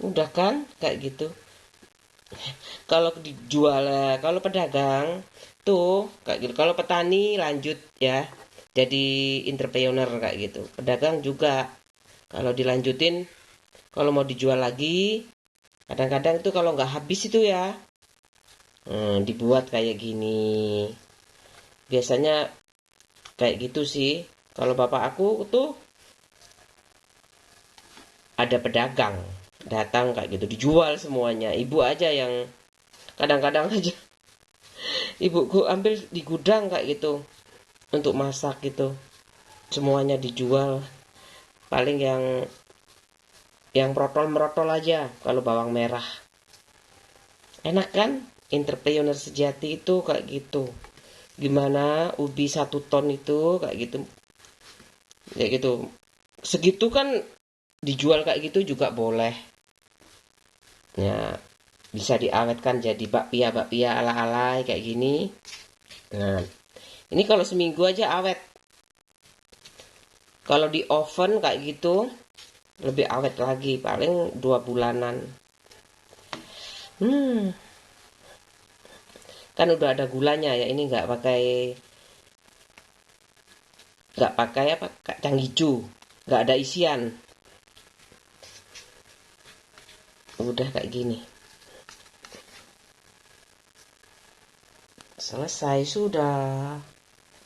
Udah kan kayak gitu. Kalau dijual, kalau pedagang tuh kayak gitu. Kalau petani lanjut ya jadi entrepreneur kayak gitu. Pedagang juga kalau dilanjutin, kalau mau dijual lagi, kadang-kadang tuh kalau nggak habis itu ya, dibuat kayak gini. Biasanya kayak gitu sih. Kalau bapak aku tuh ada pedagang datang kayak gitu, dijual semuanya. Ibu aja yang kadang-kadang aja ibuku ambil di gudang kayak gitu untuk masak gitu. Semuanya dijual. Paling yang merotol aja kalau bawang merah. Enak kan? Entrepreneur sejati itu kayak gitu. Gimana ubi 1 ton itu kayak gitu. Kayak gitu. Segitu kan dijual kayak gitu juga boleh. Ya, bisa diawetkan jadi bakpia ala-ala kayak gini. Nah, ini kalau seminggu aja awet. Kalau di oven kayak gitu lebih awet lagi, paling 2 bulanan. Kan udah ada gulanya ya, ini nggak pakai apa, kacang hijau, nggak ada isian. Udah kayak gini. Selesai sudah.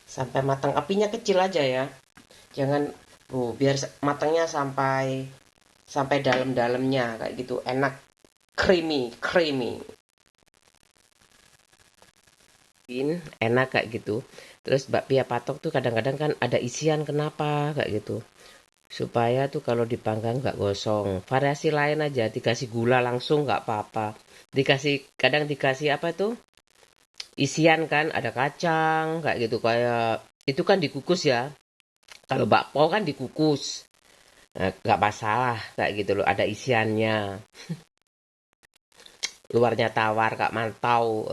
Sampai matang, apinya kecil aja ya. Jangan biar matangnya sampai dalam-dalamnya kayak gitu, enak, creamy. Enak kayak gitu. Terus bakpia patok tuh kadang-kadang kan ada isian, kenapa kayak gitu, supaya tuh kalau dipanggang nggak gosong. Variasi lain aja, dikasih gula langsung nggak apa-apa, kadang dikasih apa tuh isian kan, ada kacang kayak gitu, kayak itu kan dikukus ya. Kalau bakpo kan dikukus, nah, nggak masalah kayak gitu loh, ada isiannya. Luarnya tawar kak mantau.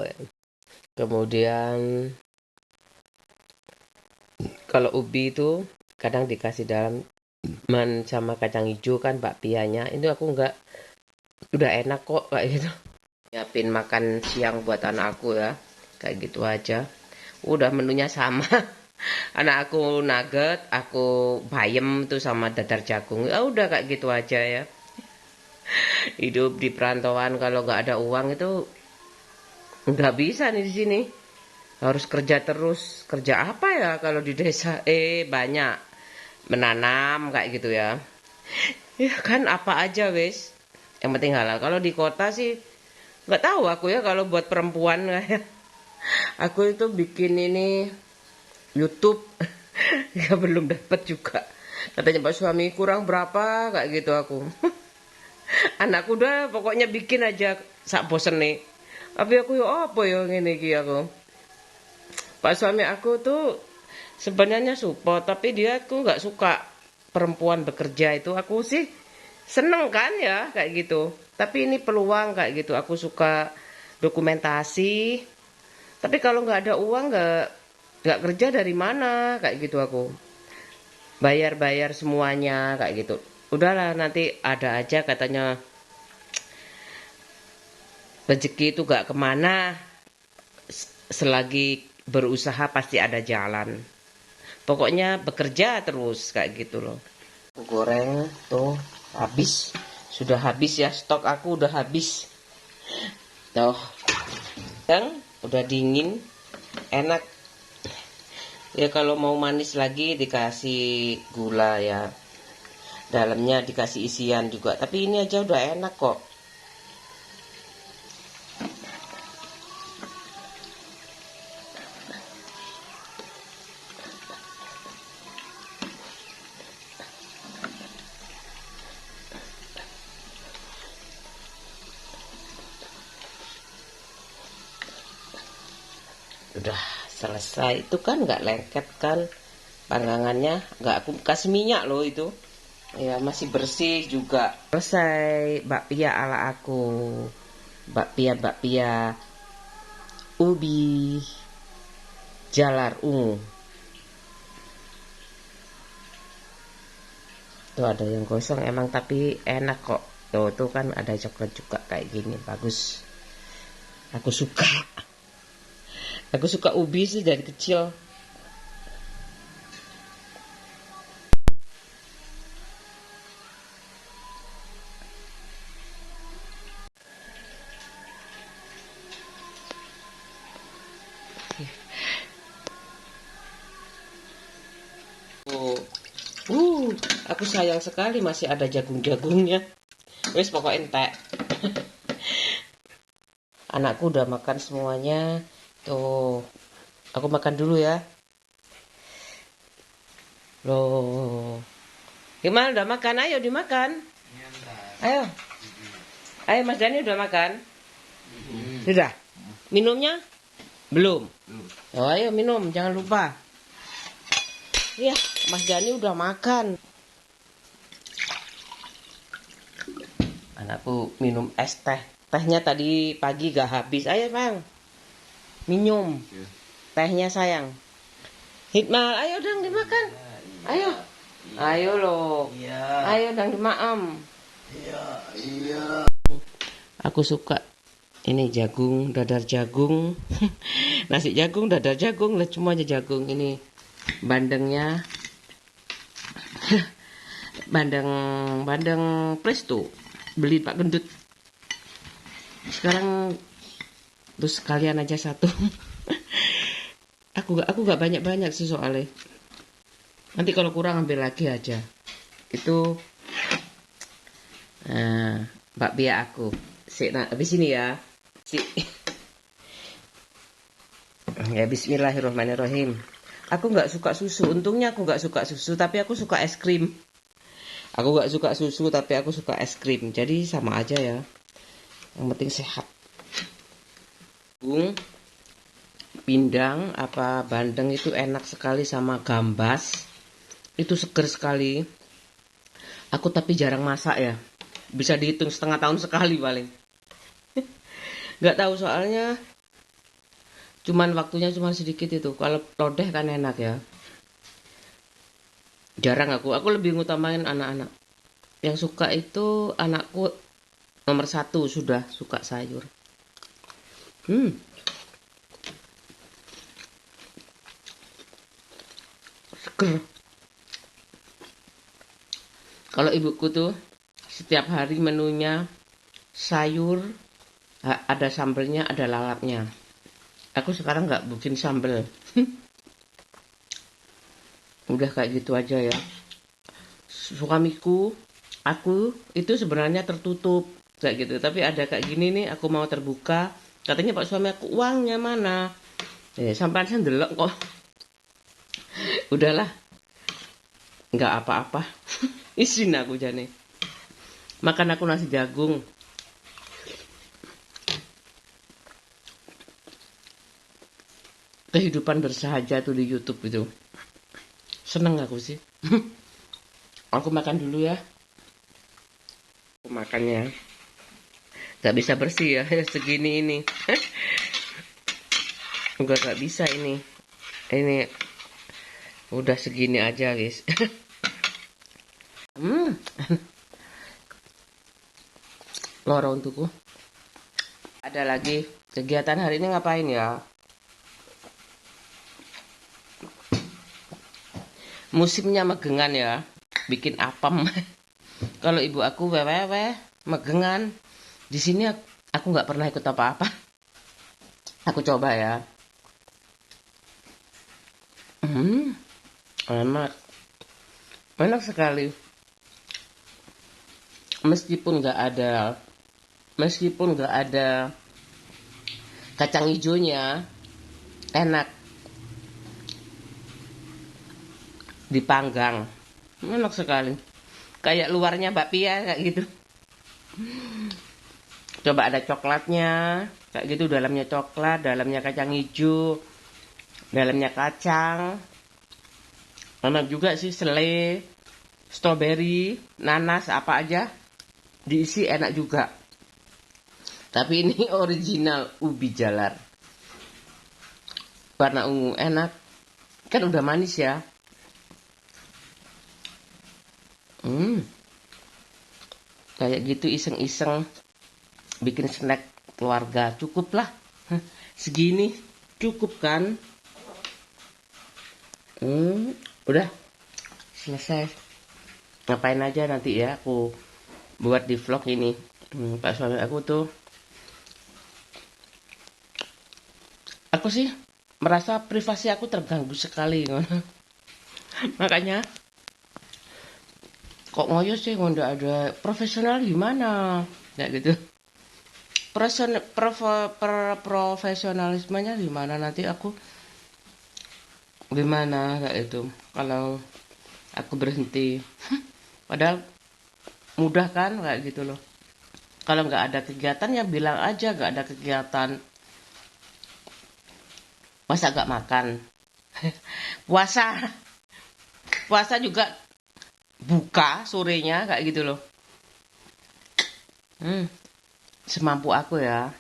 Kemudian kalau ubi itu kadang dikasih dalam sama kacang hijau kan bakpianya. Itu aku nggak, udah enak kok kayak gitu. Nyiapin makan siang buat anak aku ya. Kayak gitu aja. Udah menunya sama. Anak aku nugget, aku bayam tuh sama dadar jagung. Ya udah kayak gitu aja ya. Hidup di perantauan kalau nggak ada uang itu nggak bisa nih di sini. Harus kerja terus. Kerja apa ya kalau di desa? Banyak menanam kayak gitu ya. Ya kan apa aja wes. Yang penting halal. Kalau di kota sih nggak tahu aku ya kalau buat perempuan ya. Aku itu bikin ini YouTube. Ya belum dapat juga. Katanya Pak suami kurang berapa kayak gitu aku. Anakku udah pokoknya bikin aja sak bosen nih. Tapi aku ya apa ya ngene iki aku. Pak suami aku tuh sebenarnya support tapi dia tuh nggak suka perempuan bekerja itu. Aku sih seneng kan ya kayak gitu. Tapi ini peluang kayak gitu. Aku suka dokumentasi. Tapi kalau nggak ada uang nggak kerja dari mana kayak gitu aku. Bayar semuanya kayak gitu. Udahlah nanti ada aja katanya rezeki itu gak kemana, selagi berusaha pasti ada jalan. Pokoknya bekerja terus kayak gitu loh. Goreng tuh habis, sudah habis ya, stok aku udah habis. Tuh, yang udah dingin, enak. Ya kalau mau manis lagi dikasih gula ya. Dalamnya dikasih isian juga. Tapi ini aja udah enak kok. Udah selesai. Itu kan nggak lengket kan. Panggangannya nggak aku kasih minyak loh itu. Ya masih bersih juga. Selesai bakpia ala aku. Bakpia ubi jalar ungu. Tuh ada yang gosong emang tapi enak kok. Tuh kan ada coklat juga kayak gini, bagus. Aku suka. Aku suka ubi sih dari kecil. Aku sayang sekali masih ada jagung-jagungnya. Wes pokoknya entek. Anakku udah makan semuanya. Tuh, aku makan dulu ya. Loh, gimana udah makan? Ayo dimakan. Ayo, ayo Mas Dani udah makan. Sudah. Minumnya? Belum. Oh, ayo minum, jangan lupa. Iya, Mas Dani udah makan. Anakku minum es teh. Tehnya tadi pagi gak habis. Ayo bang, minum. Tehnya sayang. Hikmal, ayo dong dimakan. Ayo. Ayo loh. Ayo dong dimaam. Aku suka ini jagung, dadar jagung. Nasi jagung, dadar jagung, lah semuanya jagung. Ini bandengnya. Bandeng presto. Beli Pak Gendut. Sekarang terus sekalian aja satu. aku gak banyak sih soalnya. Nanti kalau kurang ambil lagi aja. Itu bakpia aku. Habis ini ya. Ya bismillahirrahmanirrahim. Aku nggak suka susu. Untungnya aku nggak suka susu, tapi aku suka es krim. Aku nggak suka susu, tapi aku suka es krim. Jadi sama aja ya. Yang penting sehat. Pindang apa bandeng itu enak sekali sama gambas. Itu seger sekali. Aku tapi jarang masak ya. Bisa dihitung setengah tahun sekali paling. Nggak tahu soalnya. Cuman waktunya cuma sedikit itu. Kalau lodeh kan enak ya. Jarang aku lebih ngutamain anak-anak. Yang suka itu anakku nomor 1 sudah suka sayur. Seger. Kalau ibuku tuh setiap hari menunya sayur, ada sambelnya, ada lalapnya. Aku sekarang nggak bikin sambel. Udah kayak gitu aja ya. Suamiku, aku itu sebenarnya tertutup kayak gitu. Tapi ada kayak gini nih, aku mau terbuka. Katanya Pak suami aku, uangnya mana? Sampai saya ndelok kok. Udahlah, nggak apa-apa. Isin aku jane. Makan aku nasi jagung. Kehidupan bersahaja tuh di YouTube itu. Seneng aku sih. Aku makan dulu ya. Aku makannya. Gak bisa bersih ya, segini ini. Enggak gak bisa ini. Ini udah segini aja guys. Loro untukku. Ada lagi kegiatan hari ini ngapain ya? Musimnya megengan ya, bikin apem. Kalau ibu aku wewewe megengan. Di sini aku nggak pernah ikut apa-apa. Aku coba ya. Enak, enak sekali. Meskipun nggak ada kacang hijaunya, enak dipanggang. Enak sekali. Kayak luarnya bakpia kayak gitu. Coba ada coklatnya, kayak gitu, dalamnya coklat, dalamnya kacang hijau, dalamnya kacang. Enak juga sih, selai, strawberry, nanas, apa aja diisi enak juga. Tapi ini original ubi jalar. Warna ungu, enak. Kan udah manis ya. Kayak gitu iseng-iseng bikin snack keluarga, cukup lah. Segini cukup kan. Udah selesai. Ngapain aja nanti ya aku buat di vlog ini. Pak suami aku tuh, aku sih merasa privasi aku terganggu sekali. Makanya kok ngoyo sih nggak ada profesional gimana kayak gitu. Profesionalismenya gimana nanti aku gimana kayak itu kalau aku berhenti. Padahal mudah kan kayak gitu loh. Kalau nggak ada kegiatan ya bilang aja nggak ada kegiatan. Masa nggak makan? Puasa juga buka sorenya kayak gitu loh. Semampu aku ya.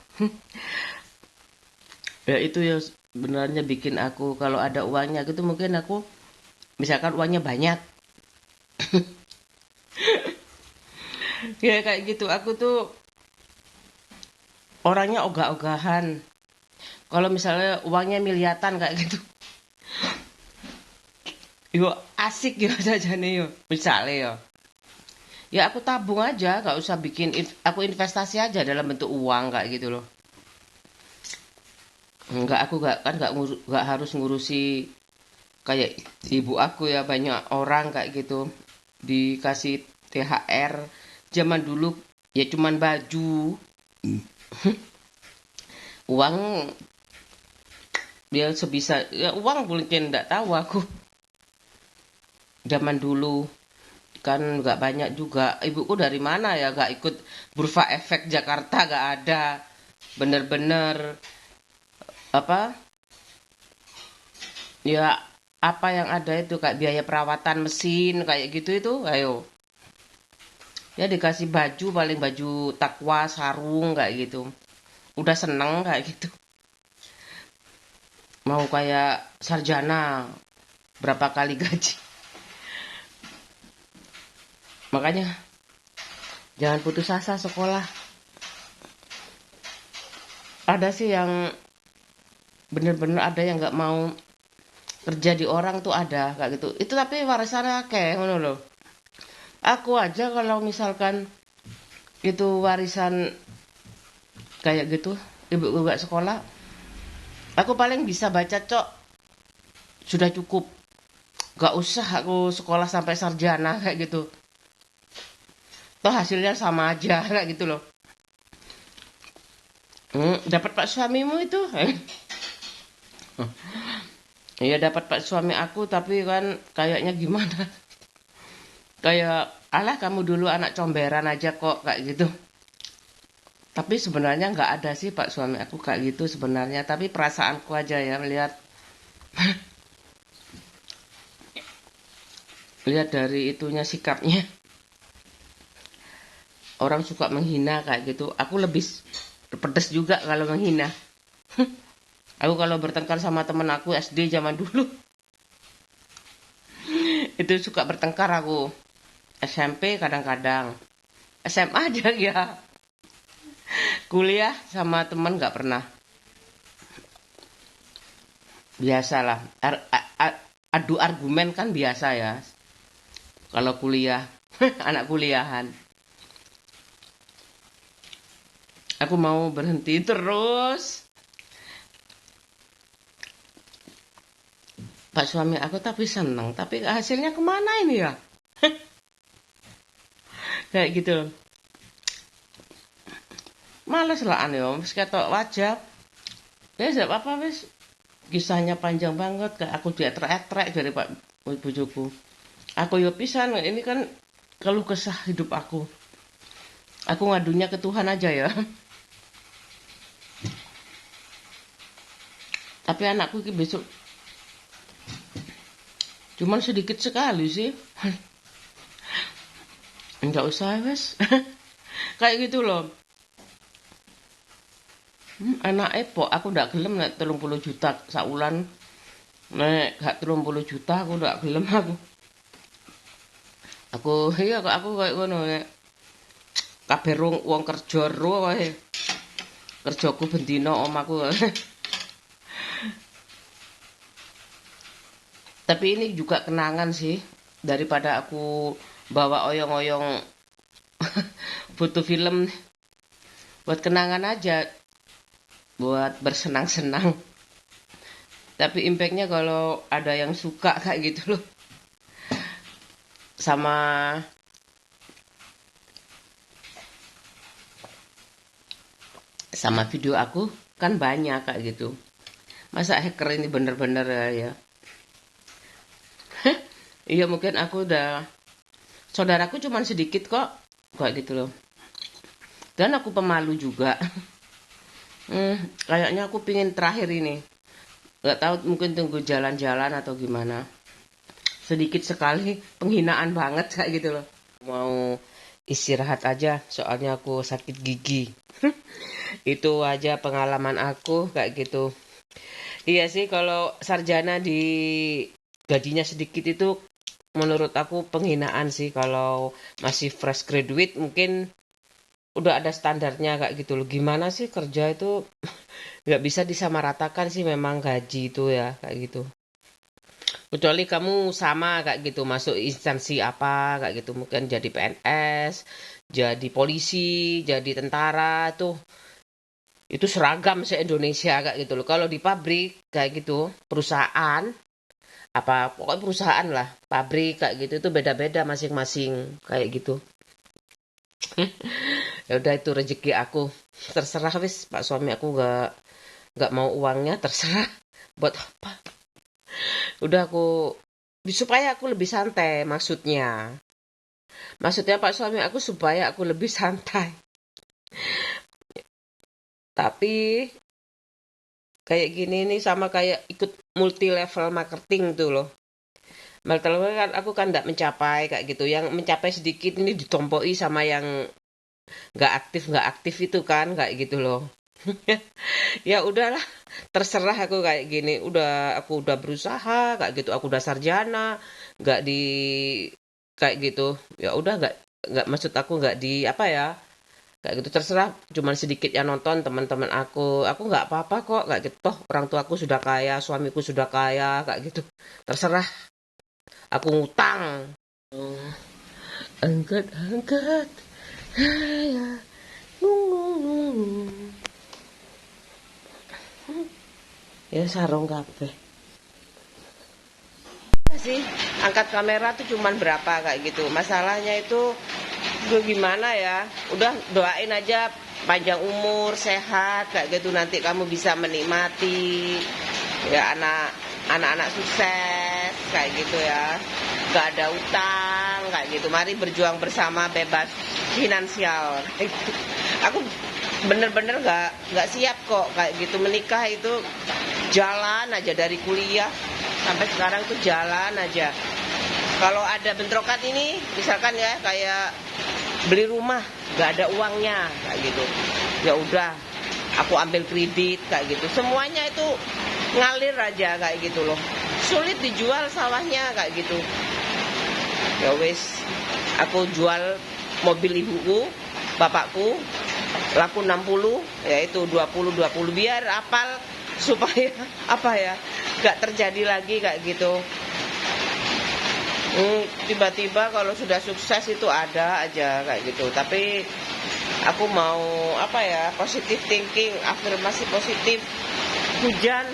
Ya itu ya sebenarnya bikin aku kalau ada uangnya gitu, mungkin aku misalkan uangnya banyak. Ya kayak gitu, aku tuh orangnya ogah-ogahan. Kalau misalnya uangnya miliatan kayak gitu, yo asik yo jajane yo. Misalnya yo, ya aku tabung aja, gak usah bikin, aku investasi aja dalam bentuk uang kayak gitu loh. Aku nggak harus ngurusi kayak ibu aku ya, banyak orang kayak gitu dikasih THR. Zaman dulu ya cuman baju. Uang dia sebisa ya, uang mungkin nggak tahu aku. Zaman dulu kan nggak banyak juga. Ibuku dari mana ya, nggak ikut Bursa Efek Jakarta, nggak ada. Bener-bener apa ya, apa yang ada itu kayak biaya perawatan mesin kayak gitu itu, ayo ya dikasih baju, paling baju takwa, sarung kayak gitu, udah seneng kayak gitu. Mau kayak sarjana berapa kali gaji. Makanya jangan putus asa sekolah. ada sih yang bener-bener ada yang nggak mau kerja di orang tuh ada kayak gitu. Itu tapi warisannya kayak ngono loh. Aku aja kalau misalkan itu warisan kayak gitu, ibu gak sekolah, aku paling bisa baca cok, sudah cukup. Gak usah aku sekolah sampai sarjana kayak gitu. Toh hasilnya sama aja kayak gitu loh. Dapat pak suamimu itu? Iya dapat pak suami aku tapi kan kayaknya gimana? Kayak alah kamu dulu anak comberan aja kok kayak gitu. Tapi sebenarnya nggak ada sih pak suami aku kayak gitu sebenarnya. Tapi perasaanku aja ya melihat dari itunya sikapnya. Orang suka menghina kayak gitu. Aku lebih pedes juga kalau menghina. Aku kalau bertengkar sama temen aku SD zaman dulu itu suka bertengkar aku. SMP kadang-kadang. SMA aja ya. Kuliah sama temen nggak pernah. Biasalah. Adu argumen kan biasa ya. Kalau kuliah, anak kuliahan. Aku mau berhenti terus. Pak suami aku tapi seneng. Tapi hasilnya kemana ini ya? Kayak gitu. Males lah aneh om. Ketok wajah. Ya tidak apa-apa wis. Kisahnya panjang banget. Kayak aku dietrek-etrek dari pak bujuku. Aku yo pisan. Ini kan keluh kesah hidup aku. Aku ngadunya ke Tuhan aja ya. Tapi anakku ki besok cuman sedikit sekali sih. Enggak usah wes. Kayak gitu loh. Anak epok aku ndak gelem nek 30 juta saulan. Nek gak 30 juta aku ndak gelem aku. Aku kayak ngono nek kabeh wong kerja ro wae. Kerjaku bendina omaku. Tapi ini juga kenangan sih daripada aku bawa oyong-oyong foto film buat kenangan aja, buat bersenang-senang. Tapi impactnya kalau ada yang suka kayak gitu loh, sama video aku kan banyak kayak gitu. Masa hacker ini bener-bener ya. Iya mungkin aku saudaraku cuman sedikit kok kayak gitu loh. Dan aku pemalu juga. Kayaknya aku pingin terakhir ini. Gak tahu mungkin tunggu jalan-jalan atau gimana. Sedikit sekali penghinaan banget kayak gitu loh. Mau istirahat aja soalnya aku sakit gigi. Itu aja pengalaman aku kayak gitu. Iya sih kalau sarjana di gajinya sedikit itu menurut aku penghinaan sih. Kalau masih fresh graduate mungkin udah ada standarnya kayak gitu loh. Gimana sih kerja itu nggak bisa disamaratakan sih memang gaji itu ya kayak gitu. Kecuali kamu sama kayak gitu masuk instansi apa kayak gitu, mungkin jadi PNS, jadi polisi, jadi tentara tuh itu seragam se-Indonesia kayak gitu loh. Kalau di pabrik kayak gitu, perusahaan apa pokoknya perusahaan lah, pabrik kayak gitu itu beda-beda masing-masing kayak gitu. Ya udah itu rezeki aku. Terserah wis, Pak suami aku nggak mau uangnya, terserah. Buat apa? Udah aku supaya aku lebih santai maksudnya. Maksudnya Pak suami aku supaya aku lebih santai. Tapi kayak gini nih sama kayak ikut multi level marketing tuh loh. Multi-level kan aku kan nggak mencapai kayak gitu. Yang mencapai sedikit ini ditompoi sama yang nggak aktif itu kan kayak gitu loh. Ya udahlah, terserah aku kayak gini. Aku udah berusaha kayak gitu. Aku udah sarjana, nggak di kayak gitu. Ya udah nggak maksud aku nggak di apa ya? kayak gitu. Terserah, cuman sedikit yang nonton teman-teman aku nggak apa-apa kok kayak gitu. Toh orang tuaku sudah kaya, suamiku sudah kaya kayak gitu. Terserah, aku ngutang. Oh, angkat angkat ya, ya sarung kabeh sih. Angkat kamera tuh cuman berapa kayak gitu. Masalahnya itu gimana ya, udah doain aja panjang umur, sehat kayak gitu, nanti kamu bisa menikmati ya anak-anak sukses kayak gitu ya, gak ada utang kayak gitu. Mari berjuang bersama, bebas finansial kayak gitu. Aku bener-bener gak siap kok kayak gitu. Menikah itu jalan aja, dari kuliah sampai sekarang tuh jalan aja. Kalau ada bentrokan ini, misalkan ya kayak beli rumah, gak ada uangnya kayak gitu, ya udah aku ambil kredit kayak gitu. Semuanya itu ngalir aja kayak gitu loh. Sulit dijual sawahnya kayak gitu. Ya wis, aku jual mobil ibuku, bapakku, laku 60, yaitu 20 biar apal supaya apa ya, gak terjadi lagi kayak gitu. Tiba-tiba kalau sudah sukses itu ada aja kayak gitu. Tapi aku mau apa ya, positive thinking, afirmasi positif. Hujan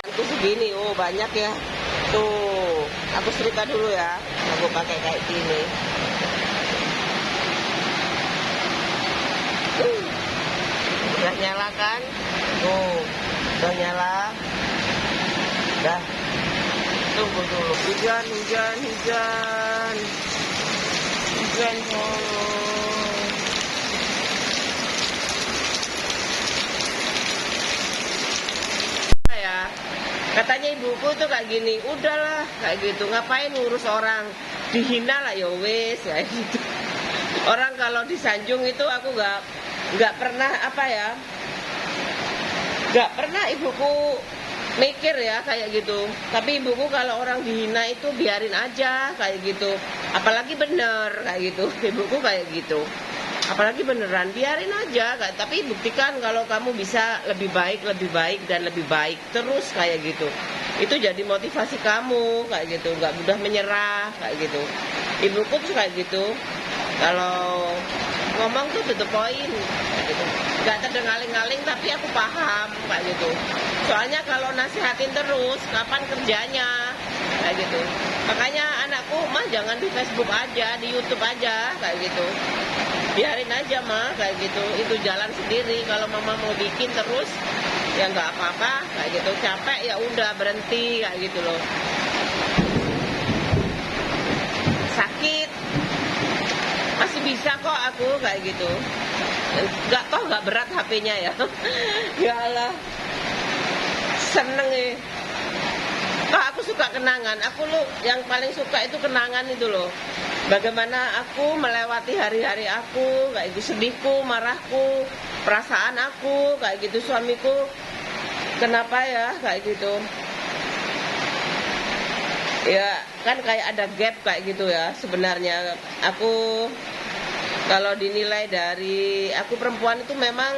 itu segini, oh banyak ya tuh. Aku setrika dulu ya, aku pakai kayak gini. Udah nyala kan, tuh udah nyala. Dah, tunggu dulu. Hujan. Ya, katanya ibuku tuh kayak gini, udahlah kayak gitu, ngapain ngurus orang, dihina lah ya wes kayak gitu. Orang kalau disanjung itu aku nggak pernah apa ya, nggak pernah ibuku mikir ya kayak gitu. Tapi ibuku kalau orang dihina itu biarin aja kayak gitu, apalagi bener kayak gitu. Ibuku kayak gitu, apalagi beneran biarin aja. Tapi buktikan kalau kamu bisa lebih baik dan lebih baik terus kayak gitu. Itu jadi motivasi kamu kayak gitu, nggak mudah menyerah kayak gitu. Ibuku tuh kayak gitu, kalau ngomong tuh to the point gitu. Gak terdengaling-aling tapi aku paham kayak gitu. Soalnya kalau nasihatin terus, kapan kerjanya kayak gitu. Makanya anakku, mah jangan di Facebook aja, di YouTube aja kayak gitu. Biarin aja mah kayak gitu. Itu jalan sendiri. Kalau mama mau bikin terus, ya nggak apa-apa kayak gitu. Capek ya udah berhenti kayak gitu loh. Sakit masih bisa kok aku kayak gitu. Nggak berat HP-nya ya. Ya Allah, seneng ya. Aku suka kenangan. Aku loh yang paling suka itu kenangan itu loh. Bagaimana aku melewati hari-hari aku kayak gitu, sedihku, marahku, perasaan aku kayak gitu. Suamiku kenapa ya kayak gitu. Ya kan kayak ada gap kayak gitu ya. Sebenarnya aku kalau dinilai dari aku perempuan itu memang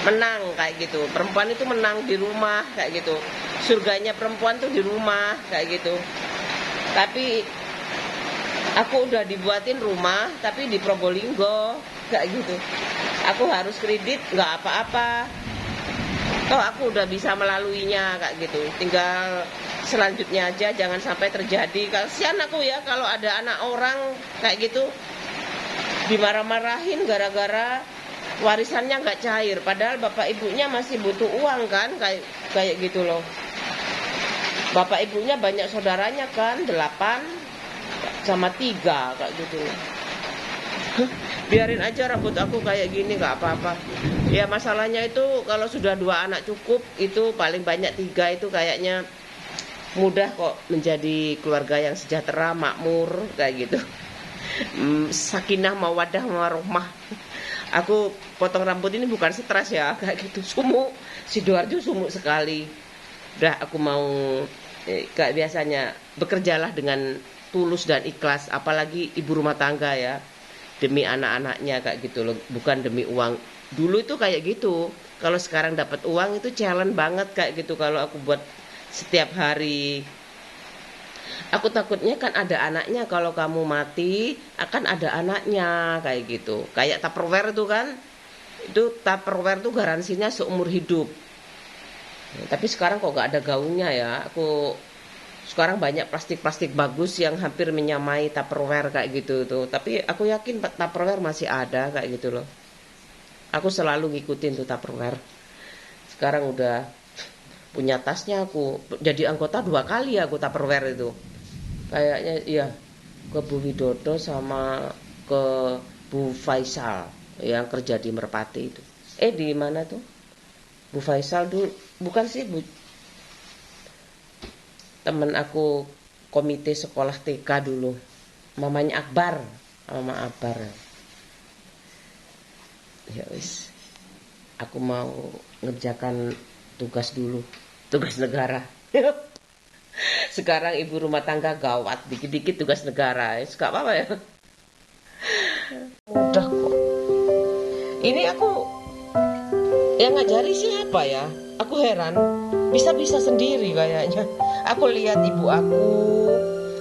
menang kayak gitu. Perempuan itu menang di rumah kayak gitu. Surganya perempuan tuh di rumah kayak gitu. Tapi aku udah dibuatin rumah tapi di Probolinggo kayak gitu. Aku harus kredit nggak apa-apa. Toh aku udah bisa melaluinya kayak gitu. Tinggal selanjutnya aja jangan sampai terjadi. Kasihan aku ya kalau ada anak orang kayak gitu dimarah-marahin gara-gara warisannya nggak cair, padahal bapak ibunya masih butuh uang kan kayak gitu loh. Bapak ibunya banyak saudaranya kan, 8 sama 3 kayak gitu. Biarin aja rambut aku kayak gini, nggak apa-apa. Ya masalahnya itu kalau sudah 2 anak cukup, itu paling banyak 3 itu kayaknya mudah kok menjadi keluarga yang sejahtera, makmur kayak gitu. Sakinah mawadah warahmah. Aku potong rambut ini bukan stres ya kayak gitu. Sumuk, Sidoarjo sumuk sekali. Udah aku mau kayak biasanya, bekerjalah dengan tulus dan ikhlas, apalagi ibu rumah tangga ya, demi anak-anaknya kayak gitu loh, bukan demi uang. Dulu itu kayak gitu, kalau sekarang dapat uang itu challenge banget kayak gitu kalau aku buat setiap hari. Aku takutnya kan ada anaknya, kalau kamu mati akan ada anaknya kayak gitu. Kayak Tupperware itu kan, itu Tupperware tuh garansinya seumur hidup. Tapi sekarang kok gak ada gaungnya ya. Sekarang banyak plastik-plastik bagus yang hampir menyamai Tupperware kayak gitu tuh. Tapi aku yakin Tupperware masih ada kayak gitu loh. Aku selalu ngikutin tuh Tupperware. Sekarang udah punya tasnya aku. Jadi anggota 2 kali aku Tupperware itu. Kayaknya iya, ke Bu Widodo sama ke Bu Faisal yang kerja di Merpati itu. Di mana tuh? Bu Faisal dulu, bukan sih Bu, temen aku komite sekolah TK dulu, mamanya Akbar, mama Akbar. Ya wis, aku mau ngerjakan tugas dulu, tugas negara. Sekarang ibu rumah tangga gawat, dikit-dikit tugas negara, gak apa-apa ya. Mudah kok. Ini aku yang ngajari siapa ya? Aku heran, bisa-bisa sendiri kayaknya. Aku lihat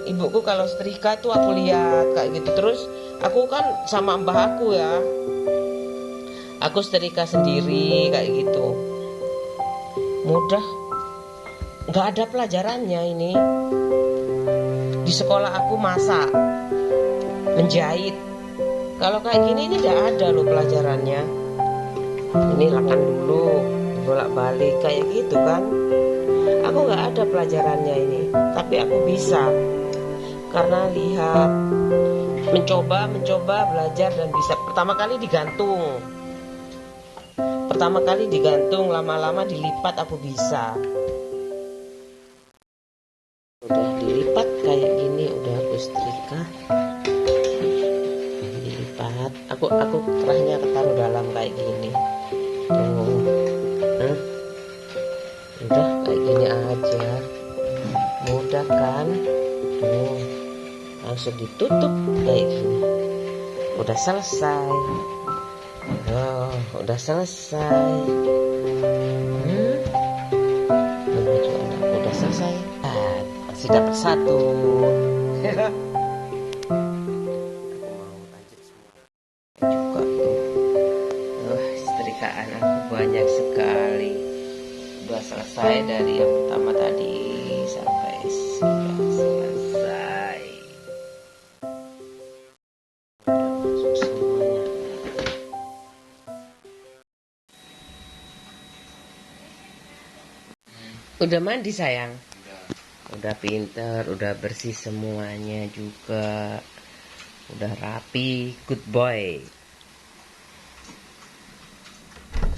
ibuku kalau setrika tuh aku lihat kayak gitu. Terus aku kan sama mbah aku ya, aku setrika sendiri kayak gitu. Mudah, nggak ada pelajarannya ini. Di sekolah aku masak, menjahit. Kalau kayak gini ini nggak ada loh pelajarannya. Ini lakan dulu, bolak-balik kayak gitu kan. Aku nggak ada pelajarannya ini, tapi aku bisa karena lihat, mencoba belajar dan bisa. Pertama kali digantung, lama-lama dilipat aku bisa. Udah dilipat kayak gini, udah aku setrika, dilipat. Aku kerahnya ketaruh dalam kayak gini. Tuh, udah kayak gini aja, mudah kan? Tuh, langsung ditutup kayak gini. Udah selesai. Oh, udah selesai. Udah selesai. Masih dapat 1. Aku mau lanjut semua juga tuh. Setrikaan aku banyak sekali. Udah selesai dari yang pertama tadi sampai sudah selesai. Udah masuk semuanya. Udah mandi sayang? Udah pinter, udah bersih semuanya juga. Udah rapi, good boy.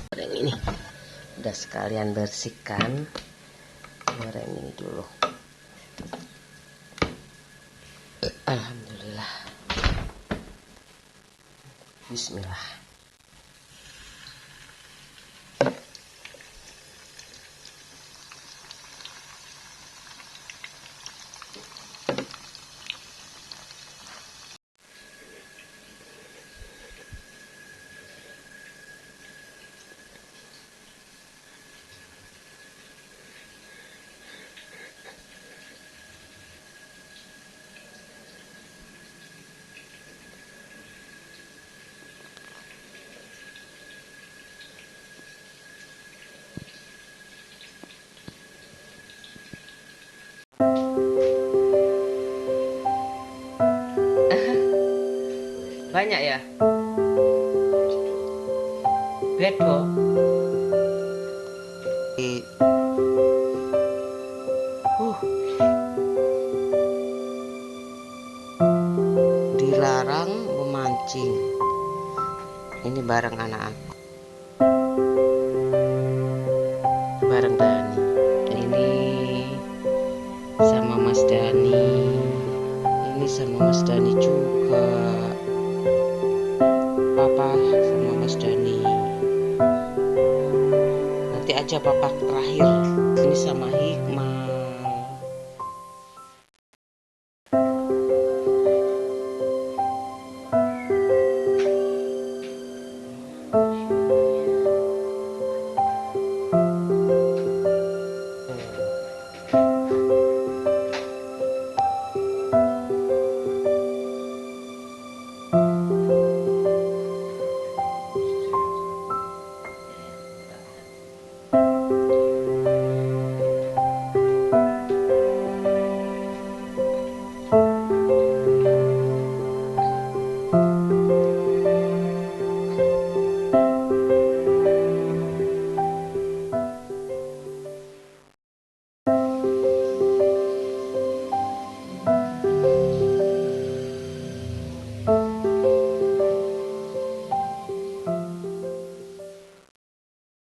Goreng ini udah sekalian bersihkan. Goreng ini dulu. Alhamdulillah. Bismillah. Banyak ya? Bedo. Dilarang memancing. Ini bareng anak aku. Bareng Dani. Ini sama Mas Dani. Ini sama Mas Dani juga. Papa sama Mas Dani. Nanti aja papa terakhir. Ini sama Hik.